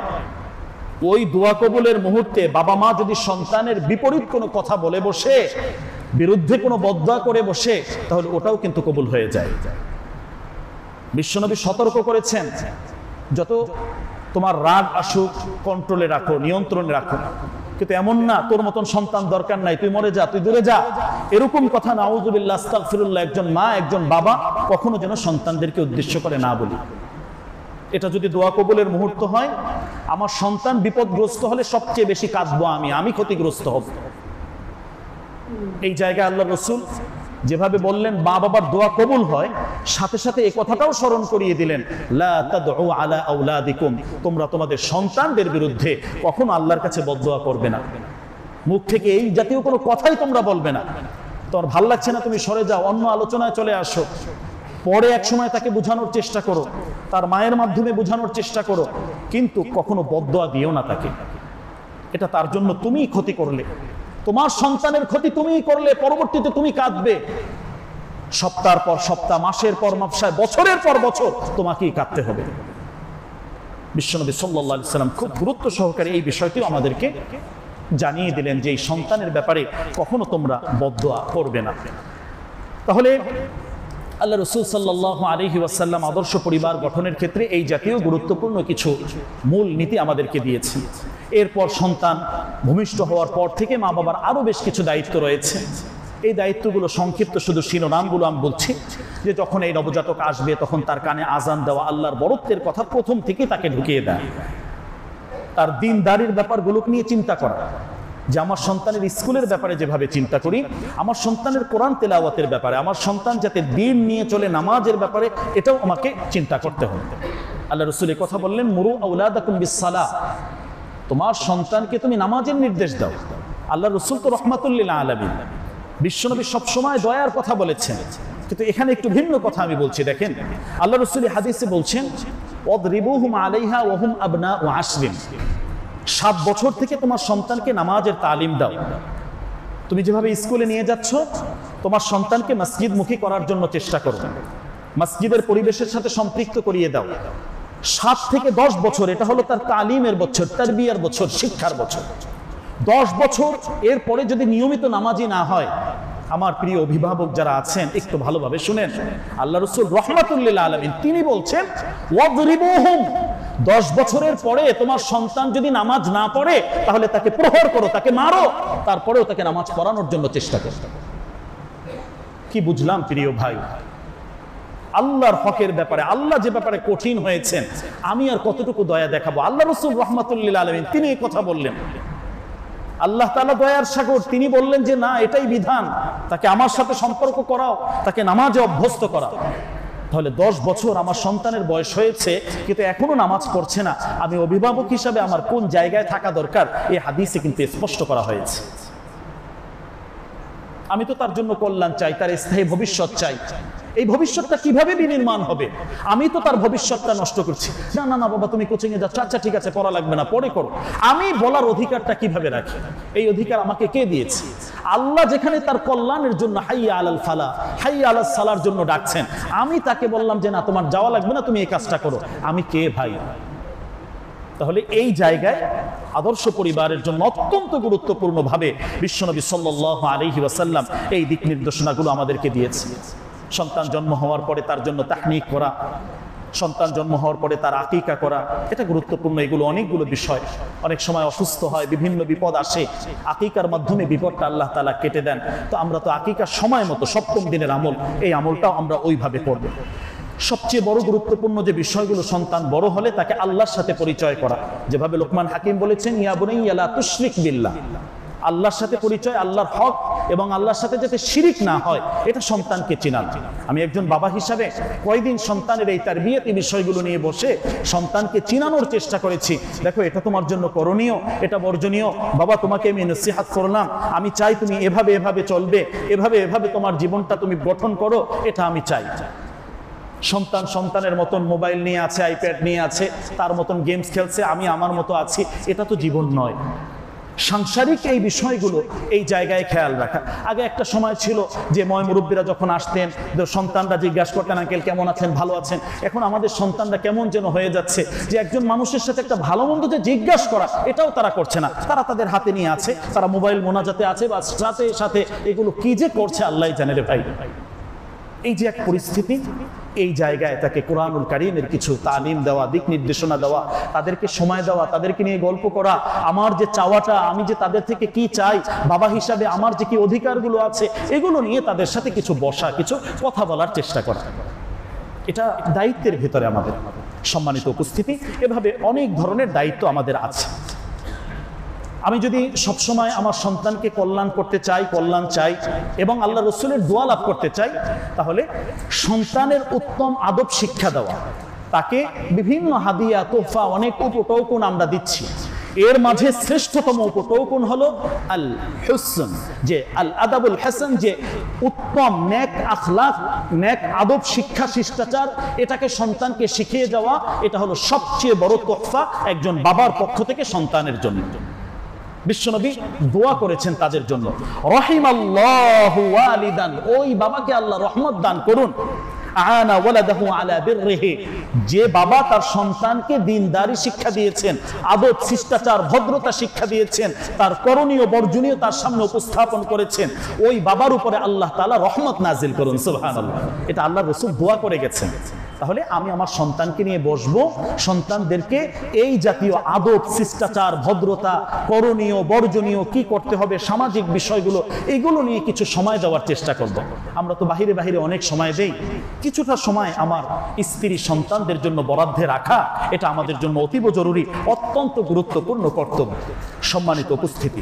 ওই দোয়া কবুলের মুহূর্তে বাবা মা যদি সন্তানের বিপরীত কোনো কথা বলে বসে, বিরুদ্ধে কোনো বদদোয়া করে বসে, তাহলে ওটাও কিন্তু কবুল হয়ে যায়। বিশ্বনবী সতর্ক করেছেন, যত তোমার রাগ আসুক কন্ট্রোলে রাখো, নিয়ন্ত্রণে রাখো, কিন্তু এমন না তোর মতন সন্তান দরকার নাই, তুই মরে যা, তুই দূরে যা, এরকম কথা নাউযুবিল্লাহ আস্তাগফিরুল্লাহ একজন মা একজন বাবা কখনো যেন সন্তানদেরকে উদ্দেশ্য করে না বলি। এটা যদি দোয়া কবুলের মুহূর্ত হয়, আমার সন্তান বিপদগ্রস্ত হলে সবচেয়ে বেশি কাঁদবো আমি ক্ষতিগ্রস্ত হব। এই জায়গায় আল্লাহ রসুল যেভাবে বললেন মা বাবার দোয়া কবুল হয়, সাথে সাথে এই কথাটাও স্মরণ করিয়ে দিলেন, লা তাদউ আলা আওলাদিকুম, তোমরা তোমাদের সন্তানদের বিরুদ্ধে কখনো আল্লাহর কাছে বদদোয়া করবে না। মুখ থেকে এই জাতীয় কোনো কথাই তোমরা বলবে না। তোমার ভাল লাগছে না, তুমি সরে যাও, অন্য আলোচনায় চলে আসো, পরে এক সময় তাকে বোঝানোর চেষ্টা করো, তার মায়ের মাধ্যমে বোঝানোর চেষ্টা করো, কিন্তু কখনো বদদোয়া দিও না তাকে। এটা তার জন্য তুমিই ক্ষতি করলে, তোমার সন্তানের ক্ষতি তুমিই করলে, পরবর্তীতে তুমি কাঁদবে। সপ্তাহ পর সপ্তাহ, মাসের পর মাস, বছরের পর বছর তোমাকেই কাঁদতে হবে। বিশ্বনবী সাল্লাল্লাহু আলাইহি সাল্লাম খুব গুরুত্ব সহকারে এই বিষয়টিও আমাদেরকে জানিয়ে দিলেন যে এই সন্তানের ব্যাপারে কখনো তোমরা বদদোয়া করবে না। তাহলে আল্লাহ রসুল সাল্লাল্লাহু আলাইহি ওয়াসাল্লাম আদর্শ পরিবার গঠনের ক্ষেত্রে এই জাতীয় গুরুত্বপূর্ণ কিছু মূল নীতি আমাদেরকে দিয়েছেন। এরপর সন্তান ভূমিষ্ঠ হওয়ার পর থেকে মা বাবার আরো বেশ কিছু দায়িত্ব রয়েছে। এই দায়িত্বগুলো সংক্ষিপ্ত শুধু শিরোনামগুলো আমি বলছি, যে যখন এই নবজাতক আসবে তখন তার কানে আজান দেওয়া, আল্লাহর বরত্বের কথা প্রথম থেকে তাকে ঢুকিয়ে দেয়, তার দিনদারির ব্যাপারগুলোকে নিয়ে চিন্তা করা, যে আমার সন্তানের স্কুলের ব্যাপারে যেভাবে চিন্তা করি, আমার সন্তানের কোরআন তেলাওয়াতের ব্যাপারে, আমার সন্তান যাতে দিন নিয়ে চলে নামাজের ব্যাপারে, এটাও আমাকে চিন্তা করতে হবে। আল্লাহ রাসূল এই কথা বললেন, মুরু আওলাদাকুম বিসসালাহ, তোমার সন্তানকে তুমি নামাজের নির্দেশ দাও। আল্লাহ রাসূল তো রাহমাতুল লিল আলামিন, বিশ্বনবী সবসময় দয়ার কথা বলেছেন, কিন্তু এখানে একটু ভিন্ন কথা আমি বলছি। দেখেন আল্লাহ রাসূল হাদিসে বলছেন, ওয়াদরিবুহুম আলাইহা ওয়া হুম আবনাউ আশরিন, 7 বছর থেকে তোমার সন্তানকে নামাজের তালিম দাও। তুমি যেভাবে স্কুলে নিয়ে যাচ্ছ, তোমার সন্তানকে মসজিদমুখী করার জন্য চেষ্টা করো, মসজিদের পরিবেশের সাথে সম্পৃক্ত করিয়ে দাও। 7 থেকে 10 বছর এটা হলো তার তালিমের বছর, তারবিয়ার বছর, শিক্ষার বছর। 10 বছর এরপরে যদি নিয়মিত নামাজি না হয়, আমার প্রিয় অভিভাবক যারা আছেন একটু ভালোভাবে শুনেন, আল্লাহ রাসূল রাহমাতুল লিল আলামিন তিনি বলছেন, ওয়াদরিবুহুম, 10 বছরের পরে তোমার সন্তান যদি নামাজ না পড়ে, তাহলে তাকে প্রহার করো, তাকে মারো, তারপরেও তাকে নামাজ পড়ানোর জন্য চেষ্টা করো। কি বুঝলাম প্রিয় ভাই? আল্লাহর হকের ব্যাপারে, আল্লাহ যে ব্যাপারে কঠিন হয়েছেন, আমি আর কতটুকু দয়া দেখাবো? আল্লাহ রাসূল রাহমাতুল লিল আলামিন তিনি এই কথা বললেন। আল্লাহ তাআলা দয়ার সাগর, তিনি বললেন যে না, এটাই বিধান, তাকে আমার সাথে সম্পর্ক করাও, তাকে নামাজে অভ্যস্ত করাও। তাহলে 10 বছর আমার সন্তানের বয়স হয়েছে কিন্তু এখনো নামাজ পড়ছে না, আমি অভিভাবক হিসাবে আমার কোন জায়গায় থাকা দরকার, এই হাদিসে কিন্তু স্পষ্ট করা হয়েছে। আমি তো তার জন্য কল্যাণ চাই, তার স্থায়ী ভবিষ্যৎ চাই। এই ভবিষ্যৎটা কিভাবে বিনির্মাণ হবে? আমি তো তার ভবিষ্যৎটা নষ্ট করছি। না না না বাবা, তুমি কোচিং এ যাচ্ছ, আচ্ছা ঠিক আছে, পড়া লাগবে না, পরে করো। আমি বলার অধিকারটা কিভাবে রাখি? এই অধিকার আমাকে কে দিয়েছে? আল্লাহ যেখানে তার কল্যাণের জন্য হাইয়া আলাল ফালাহ, হাইয়া আলাস সালার জন্য ডাকছেন, আমি তাকে বললাম যে না, তোমার যাওয়া লাগবে না, তুমি এই কাজটা করো। আমি কে ভাই? তাহলে এই জায়গায় আদর্শ পরিবারের জন্য অত্যন্ত গুরুত্বপূর্ণভাবে বিশ্বনবী সাল্লাল্লাহু আলাইহি ওয়াসাল্লাম এই দিক নির্দেশনাগুলো আমাদেরকে দিয়েছে। সন্তান জন্ম হওয়ার পরে তার জন্য তাহনিক করা, সন্তান জন্ম হওয়ার পরে তার আকিকা করা, এটা গুরুত্বপূর্ণ। এগুলো অনেকগুলো বিষয়। অনেক সময় অসুস্থ হয়, বিভিন্ন বিপদ আসে, আকিকার মাধ্যমে বিপদটা আল্লাহ তাআলা কেটে দেন। তো আমরা তো আকিকার সময় মতো 7ম দিনের আমল, এই আমলটাও আমরা ওইভাবে করব। সবচেয়ে বড় গুরুত্বপূর্ণ যে বিষয়গুলো, সন্তান বড় হলে তাকে আল্লাহর সাথে পরিচয় করা। যেভাবে লোকমান হাকিম বলেছেন, ইয়া বুনাইয়া লা তুশরিক বিল্লাহ, আল্লাহর সাথে পরিচয়, আল্লাহর হক এবং আল্লাহর সাথে যাতে শিরিক না হয়, এটা সন্তানকে চিনান। আমি একজন বাবা হিসাবে কয়দিন সন্তানের এই তারবিয়াতি বিষয়গুলো নিয়ে বসে সন্তানকে চিনানোর চেষ্টা করেছি। দেখো, এটা তোমার জন্য করণীয়, এটা বর্জনীয়। বাবা, তোমাকে আমি নসিহত করলাম, আমি চাই তুমি এভাবে এভাবে চলবে, এভাবে এভাবে তোমার জীবনটা তুমি গঠন করো, এটা আমি চাই। সন্তান সন্তানের মতন মোবাইল নিয়ে আছে, আইপ্যাড নিয়ে আছে, তার মতন গেমস খেলছে, আমি আমার মতো আছি, এটা তো জীবন নয়। সাংসারিক এই বিষয়গুলো এই জায়গায় খেয়াল রাখা। আগে একটা সময় ছিল যে মুরব্বীরা যখন আসতেন সন্তানরা জিজ্ঞাসা করতেন আঙ্কেল কেমন আছেন, ভালো আছেন। এখন আমাদের সন্তানরা কেমন যেন হয়ে যাচ্ছে যে একজন মানুষের সাথে একটা ভালো মন্দ যে জিজ্ঞাসা করা এটাও তারা করছে না। তারা তাদের হাতে নিয়ে আছে, তারা মোবাইল মোনাজাতে আছে, বা সাথে সাথে এগুলো কি যে করছে আল্লাহ জানে রে ভাই। এই যে এক পরিস্থিতি, এই জায়গায় তাকে কোরআনুল কারীমের কিছু তালিম দেওয়া, দিক নির্দেশনা দেওয়া, তাদেরকে সময় দেওয়া, তাদেরকে নিয়ে গল্প করা, আমার যে চাওয়াটা, আমি যে তাদের থেকে কি চাই, বাবা হিসাবে আমার যে কি অধিকারগুলো আছে, এগুলো নিয়ে তাদের সাথে কিছু বসা, কিছু কথা বলার চেষ্টা করা, এটা দায়িত্বের ভেতরে আমাদের। সম্মানিত উপস্থিতি, এভাবে অনেক ধরনের দায়িত্ব আমাদের আছে। আমি যদি সবসময় আমার সন্তানকে কল্যাণ করতে চাই, কল্যাণ চাই এবং আল্লাহ রসুলের দোয়া লাভ করতে চাই, তাহলে সন্তানের উত্তম আদব শিক্ষা দেওয়া, তাকে বিভিন্ন হাদিয়া, তোহফা, অনেক উপটৌকন আমরা দিচ্ছি। এর মাঝে শ্রেষ্ঠতম উপটৌকন হলো আল হুসন, যে আল আদাবুল হাসান, যে উত্তম নেক আখলাক, নেক আদব, শিক্ষা, শিষ্টাচার, এটাকে সন্তানকে শিখিয়ে যাওয়া, এটা হলো সবচেয়ে বড় তোহফা একজন বাবার পক্ষ থেকে সন্তানের জন্য। বিশ্বনবী দোয়া করেছেন তাদের জন্য, রহিমাল্লাহু ওয়ালিদান, ওই বাবাকে আল্লাহ রহমত দান করুন, আনা ওয়ালাদাহু আলা বিররিহি, যে বাবা তার সন্তানকে দ্বীনদারি শিক্ষা দিয়েছেন, আদব, শিষ্টাচার, ভদ্রতা শিক্ষা দিয়েছেন, তার করণীয় বর্জনীয় তার সামনে উপস্থাপন করেছেন, ওই বাবার উপরে আল্লাহ তাআলা রহমত নাজিল করুন। সুবহানাল্লাহ, এটা আল্লাহ রাসূল দোয়া করে গেছেন। তাহলে আমি আমার সন্তানকে নিয়ে বসবো, সন্তানদেরকে এই জাতীয় আদব, শিষ্টাচার, ভদ্রতা, করণীয় বর্জনীয়, কি করতে হবে, সামাজিক বিষয়গুলো, এগুলো নিয়ে কিছু সময় দেওয়ার চেষ্টা করব। আমরা তো বাহিরে বাহিরে অনেক সময় দেই, কিছুটা সময় আমার স্ত্রী সন্তানদের জন্য বরাদ্দে রাখা, এটা আমাদের জন্য অতীব জরুরি, অত্যন্ত গুরুত্বপূর্ণ কর্তব্য। সম্মানিত উপস্থিতি,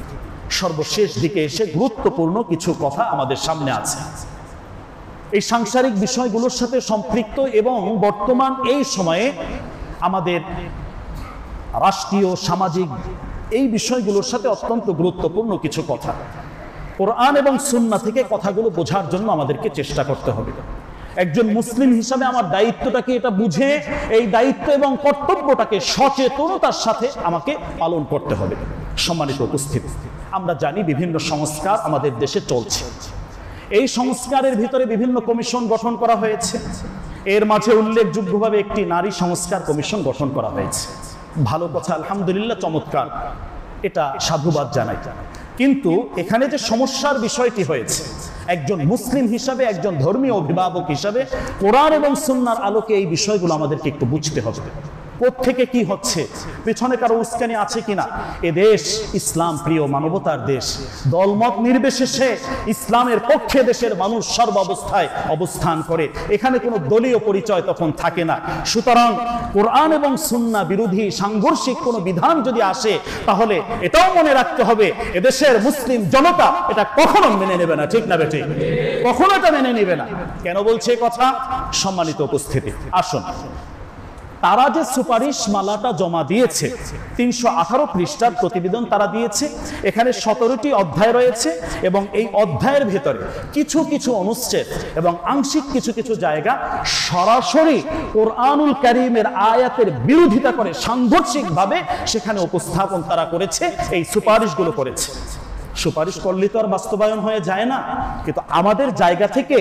সর্বশেষ দিকে এসে গুরুত্বপূর্ণ কিছু কথা আমাদের সামনে আছে। এই সাংসারিক বিষয়গুলোর সাথে সম্পৃক্ত এবং বর্তমান এই সময়ে আমাদের রাষ্ট্রীয়, সামাজিক এই বিষয়গুলোর সাথে অত্যন্ত গুরুত্বপূর্ণ কিছু কথা, কোরআন এবং সুন্নাহ থেকে কথাগুলো বোঝার জন্য আমাদেরকে চেষ্টা করতে হবে। একজন মুসলিম হিসাবে আমার দায়িত্বটাকে এটা বুঝে এই দায়িত্ব এবং কর্তব্যটাকে সচেতনতার সাথে আমাকে পালন করতে হবে। সম্মানিত উপস্থিতি, আমরা জানি বিভিন্ন সংস্কার আমাদের দেশে চলছে। এই সংস্কারের ভিতরে বিভিন্ন কমিশন গঠন করা হয়েছে। এর মাঝে উল্লেখযোগ্যভাবে একটি নারী সংস্কার কমিশন গঠন করা হয়েছে। ভালো কথা, আলহামদুলিল্লাহ, চমৎকার, এটা সাধুবাদ জানাই। কিন্তু এখানে যে সমস্যার বিষয়টি হয়েছে, একজন মুসলিম হিসাবে, একজন ধর্মীয় অভিভাবক হিসাবে কোরআন এবং সুন্নাহর আলোকে এই বিষয়গুলো আমাদেরকে একটু বুঝতে হবে। কোত্থেকে কি হচ্ছে, পেছনে কারো উস্কানি আছে কিনা। এ দেশ ইসলাম প্রিয় মানবতার দেশ, দলমত নির্বিশেষে ইসলামের পক্ষে দেশের মানুষ সর্বাবস্থায় অবস্থান করে, এখানে কোনো দলীয় পরিচয় তখন থাকে না। সুতরাং কোরআন এবং সুন্নাহ বিরোধী সাংঘর্ষিক কোনো বিধান যদি আসে, তাহলে এটাও মনে রাখতে হবে এদেশের মুসলিম জনতা এটা কখনো মেনে নেবে না। ঠিক না বেঠিক? কখনো এটা মেনে নেবে না। কেন বলছে কথা? সম্মানিত উপস্থিতি, আসুন, তারা যে সুপারিশ মালাটা জমা দিয়েছে, ৩১৮ পৃষ্ঠার প্রতিবেদন তারা দিয়েছে। এখানে 17টি অধ্যায় রয়েছে এবং এই অধ্যায়ের ভেতরে কিছু কিছু অনুচ্ছেদ এবং আংশিক কিছু কিছু জায়গা সরাসরি কোরআনুল কারীমের আয়াতের বিরোধিতা করে সাংঘর্ষিকভাবে সেখানে উপস্থাপন তারা করেছে, এই সুপারিশগুলো করেছে। সুপারিশ করলে তো আর বাস্তবায়ন হয়ে যায় না, কিন্তু আমাদের জায়গা থেকে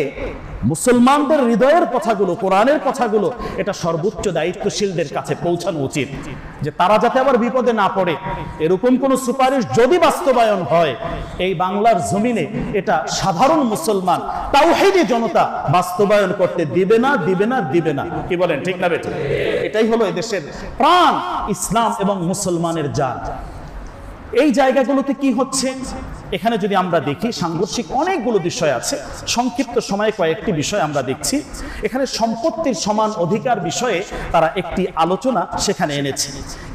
মুসলমানদের হৃদয়ের কথাগুলো, কোরআনের কথাগুলো, এটা সর্বোচ্চ দায়িত্বশীলদের কাছে পৌঁছানো উচিত, যে তারা যাতে আবার বিপদে না পড়ে। এরকম কোন সুপারিশ যদি বাস্তবায়ন হয়, এই বাংলার জমিনে এটা সাধারণ মুসলমান, তাওহীদি জনতা বাস্তবায়ন করতে দিবে না, দিবে না, দিবে না। কি বলেন, ঠিক না বেঠিক? এটাই হলো এদেশের প্রাণ, ইসলাম এবং মুসলমানের জান। এই জায়গাগুলোতে কি হচ্ছে, এখানে যদি আমরা দেখি সাংঘর্ষিক অনেকগুলো বিষয় আছে। সংক্ষিপ্ত সময়ে কয়েকটি বিষয় আমরা দেখছি। এখানে সম্পত্তির সমান অধিকার বিষয়ে তারা একটি আলোচনা সেখানে এনেছে।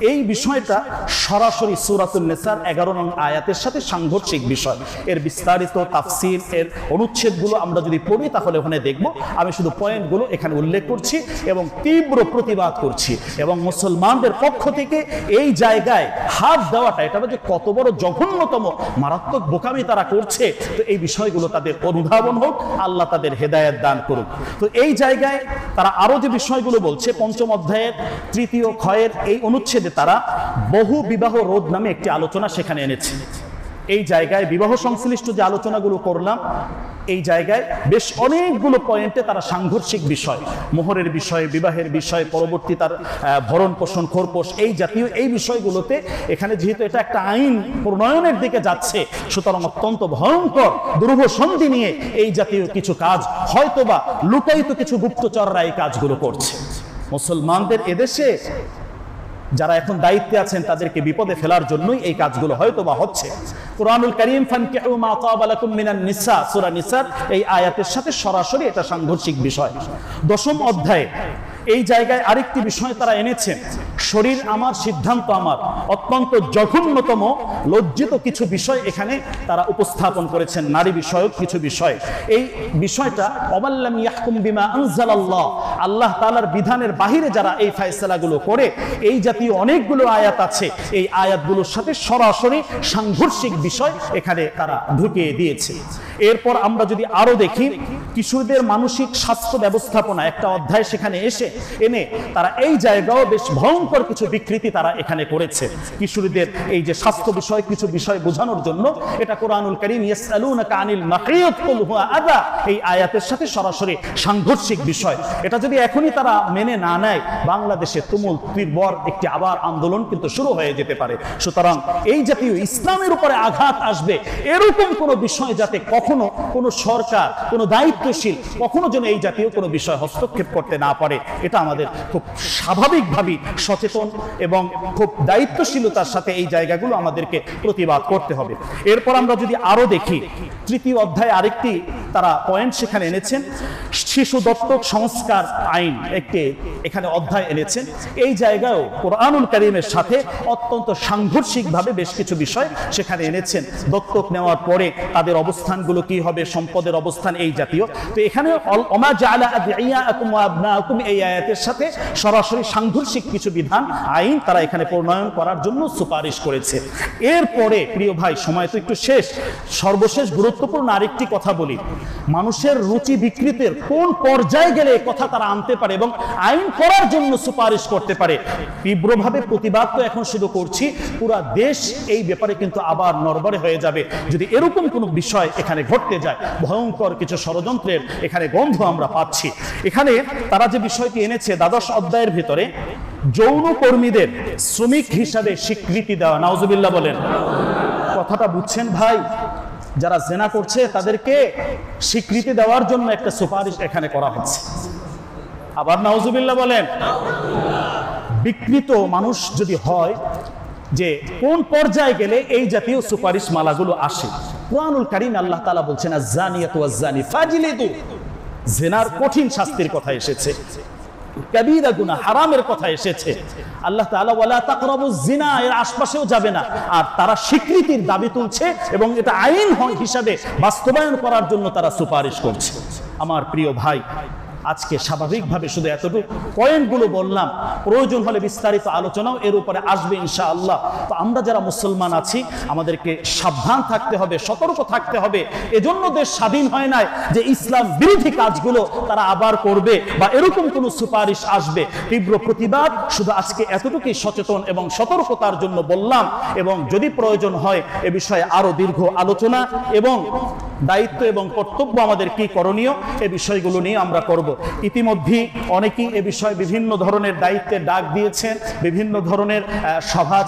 এই বিষয়টা সরাসরি সূরাতুন নিসার 11 নং আয়াতের সাথে সাংঘর্ষিক বিষয়। এর বিস্তারিত তাফসীর, এর অনুচ্ছেদগুলো আমরা যদি পড়ি তাহলে ওখানে দেখব। আমি শুধু পয়েন্টগুলো এখানে উল্লেখ করছি এবং তীব্র প্রতিবাদ করছি। এবং মুসলমানদের পক্ষ থেকে এই জায়গায় হাত দেওয়াটা, এটা যে কত বড় জঘন্যতম মারাত্মক বোকামি তারা করছে, তো এই বিষয়গুলো তাদের অনুধাবন হোক, আল্লাহ তাদের হেদায়েত দান করুক। তো এই জায়গায় তারা আরো যে বিষয়গুলো বলছে, 5ম অধ্যায়ের 3য় খয়ের এই অনুচ্ছেদে তারা বহু বিবাহ রোধ নামে একটি আলোচনা সেখানে এনেছে। এই জায়গায় বিবাহ সংশ্লিষ্ট যে আলোচনাগুলো করলাম, এই জায়গায় বেশ অনেকগুলো পয়েন্টে তারা সাংঘর্ষিক বিষয়, মোহরের বিষয়, বিবাহের বিষয়, পরবর্তী তার ভরণ পোষণ, খোরপোষ, এই জাতীয় এই বিষয়গুলোতে এখানে যেহেতু এটা একটা আইন প্রণয়নের দিকে যাচ্ছে, সুতরাং অত্যন্ত ভয়ঙ্কর দুরূহ সন্ধি নিয়ে এই জাতীয় কিছু কাজ হয়তোবা লুকায়িত কিছু গুপ্তচররা এই কাজগুলো করছে। মুসলমানদের এদেশে যারা এখন দায়িত্বে আছেন তাদেরকে বিপদে ফেলার জন্যই এই কাজগুলো হয়তোবা হচ্ছে। কুরআনুল কারীম ফানকিহু মা তাবা লাকুম মিনান নিসা, সূরা নিসার এই আয়াতের সাথে সরাসরি এটা সাংঘর্ষিক বিষয়। 10ম অধ্যায়ে এই জায়গায় আরেকটি বিষয় তারা এনেছেন, শরীর আমার সিদ্ধান্ত আমার, অত্যন্ত জঘন্যতম লজ্জিত কিছু বিষয় এখানে তারা উপস্থাপন করেছেন, নারী বিষয়ক কিছু বিষয়। এই বিষয়টা ওয়াল্লাম ইয়াহকুম বিমা আনজালাল্লাহ, আল্লাহ তাআলার বিধানের বাহিরে যারা এই ফয়সালাগুলো করে, এই জাতীয় অনেকগুলো আয়াত আছে, এই আয়াতগুলোর সাথে সরাসরি সাংঘর্ষিক বিষয় এখানে তারা ঢুকিয়ে দিয়েছে। এরপর আমরা যদি আরো দেখি, কিশোরদের মানসিক স্বাস্থ্য ব্যবস্থাপনা একটা অধ্যায় সেখানে এনে তারা এই জায়গাও বেশ ভয়ঙ্কর কিছু বিকৃতি তারা এখানে করেছে। কিশোরীদের এই যে স্বাস্থ্য বিষয় কিছু বিষয় বোঝানোর জন্য এটা কোরআনুল কারীম ইয়াসআলুনাকা আনিল মাহিয়্যিদ কুল হুয়া আযা, এই আয়াতের সাথে সরাসরি সাংঘর্ষিক বিষয়। এটা যদি এখনই তারা মেনে না নেয়, বাংলাদেশে তুমুল তীব্র একটি আবার আন্দোলন কিন্তু শুরু হয়ে যেতে পারে। সুতরাং এই জাতীয় ইসলামের উপরে আঘাত আসবে এরকম কোনো বিষয় যাতে কখনো কোনো সরকার, কোনো দায়িত্বশীল কখনো যেন এই জাতীয় কোনো বিষয় হস্তক্ষেপ করতে না পারে, এটা আমাদের খুব স্বাভাবিকভাবেই সচেতন এবং খুব দায়িত্বশীলতার সাথে এই জায়গাগুলো আমাদেরকে প্রতিবাদ করতে হবে। এরপর আমরা যদি আরো দেখি, 3য় অধ্যায়ে আরেকটি তারা পয়েন্ট সেখানে এনেছেন, শিশু দত্তক সংস্কার আইন একটি এখানে অধ্যায় এনেছেন। এই জায়গায়ও কোরআনুল কারীমের সাথে অত্যন্ত সাংঘর্ষিকভাবে বেশ কিছু বিষয় সেখানে এনেছেন। দত্তক নেওয়ার পরে তাদের অবস্থানগুলো কি হবে, সম্পদের অবস্থান, এই জাতীয়। তো এখানে ওমা জাআলা আদিয়াকুম ওয়া আবনাকুম এই আয়াতের সাথে সরাসরি সাংঘর্ষিক কিছু বিধান, আইন তারা এখানে প্রণয়ন করার জন্য সুপারিশ করেছে। এরপরে প্রিয় ভাই, সময় তো একটু শেষ, সর্বশেষ গুরুত্বপূর্ণ আরেকটি কথা বলি, মানুষের রুচি বিকৃতির কোন পর্যায়ে গেলে কথা তারা আনতে পারে এবং আইন করার জন্য সুপারিশ করতে পারে। তীব্রভাবে প্রতিবাদ তো এখন শুধু করছি, পুরা দেশ এই ব্যাপারে কিন্তু আবার নড়বড়ে হয়ে যাবে যদি এরকম কোনো বিষয় এখানে ঘটতে যায়। ভয়ঙ্কর কিছু ষড়যন্ত্রের এখানে গন্ধ আমরা পাচ্ছি। এখানে তারা যে বিষয়টি এনেছে 12 অধ্যায়ের ভিতরে, যৌন কর্মীদের শ্রমিক হিসাবে স্বীকৃতি দেওয়া। নাউজুবিল্লাহ বলেন। কথাটা বুঝছেন ভাই? যারা জেনা করছে তাদেরকে স্বীকৃতি দেওয়ার জন্য একটা সুপারিশ এখানে করা হচ্ছে। আবার নাউজুবিল্লাহ বলেন। বিকৃত মানুষ যদি হয়, যে কোন পর্যায়ে গেলে এই জাতীয় সুপারিশ মালাগুলো আসে। কুরআনুল কারীম আল্লাহ তাআলা বলছেন আয-যানিয়াতু ওয়াজ-যানি ফাজলিদু, জিনার কঠিন শাস্তির কথা এসেছে, কাবীরা গুনাহ হারামের কথা এসেছে। আল্লাহ তাআলা ওয়ালা তাকরাবুজ জিনা, এর আশপাশেও যাবে না। আর তারা স্বীকৃতির দাবি তুলছে এবং এটা আইন হিসাবে বাস্তবায়ন করার জন্য তারা সুপারিশ করছে। আমার প্রিয় ভাই, আজকে স্বাভাবিকভাবে শুধু এতটুকু পয়েন্টগুলো বললাম, প্রয়োজন হলে বিস্তারিত আলোচনাও এর উপরে আসবে ইনশাআল্লাহ। তো আমরা যারা মুসলমান আছি আমাদেরকে সাবধান থাকতে হবে, সতর্ক থাকতে হবে। এজন্য দেশ স্বাধীন হয় নাই যে ইসলাম বিরোধী কাজগুলো তারা আবার করবে বা এরকম কোনো সুপারিশ আসবে। তীব্র প্রতিবাদ শুধু আজকে এতটুকুই সচেতন এবং সতর্কতার জন্য বললাম, এবং যদি প্রয়োজন হয় এ বিষয়ে আরো দীর্ঘ আলোচনা এবং দায়িত্ব এবং কর্তব্য আমাদের কি করণীয় এ বিষয়গুলো নিয়ে আমরা করব। ইতিমধ্যে অনেকেই এ বিষয়ে বিভিন্ন ধরনের দায়িত্বের ডাক দিয়েছেন, বিভিন্ন ধরনের সভা,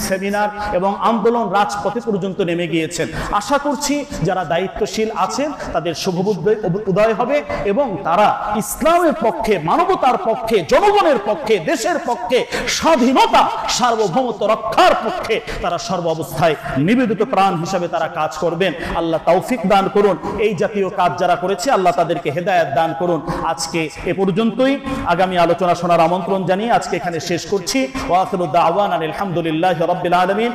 সেমিনার এবং আন্দোলন রাজপথে পর্যন্ত নেমে গিয়েছেন। আশা করছি যারা দায়িত্বশীল আছেন তাদের শুভবুদ্ধি উদয় হবে এবং তারা ইসলামের পক্ষে, মানবতার পক্ষে, জনগণের পক্ষে, দেশের পক্ষে, স্বাধীনতা সার্বভৌমত্ব রক্ষার পক্ষে তারা সর্ব অবস্থায় নিবেদিত প্রাণ হিসাবে তারা কাজ করবেন। আল্লাহ তৌফিক দান করুন। এই জাতীয় কাজ যারা করেছে আল্লাহ তাদেরকে হেদায়েত দান করুন। আজকে এ পর্যন্তই, আগামী আলোচনা শোনার আমন্ত্রণ জানিয়ে আজকে এখানে শেষ করছি। ওয়া আখিরু দাওয়ানা আলহামদুলিল্লাহি রাব্বিল আলামিন।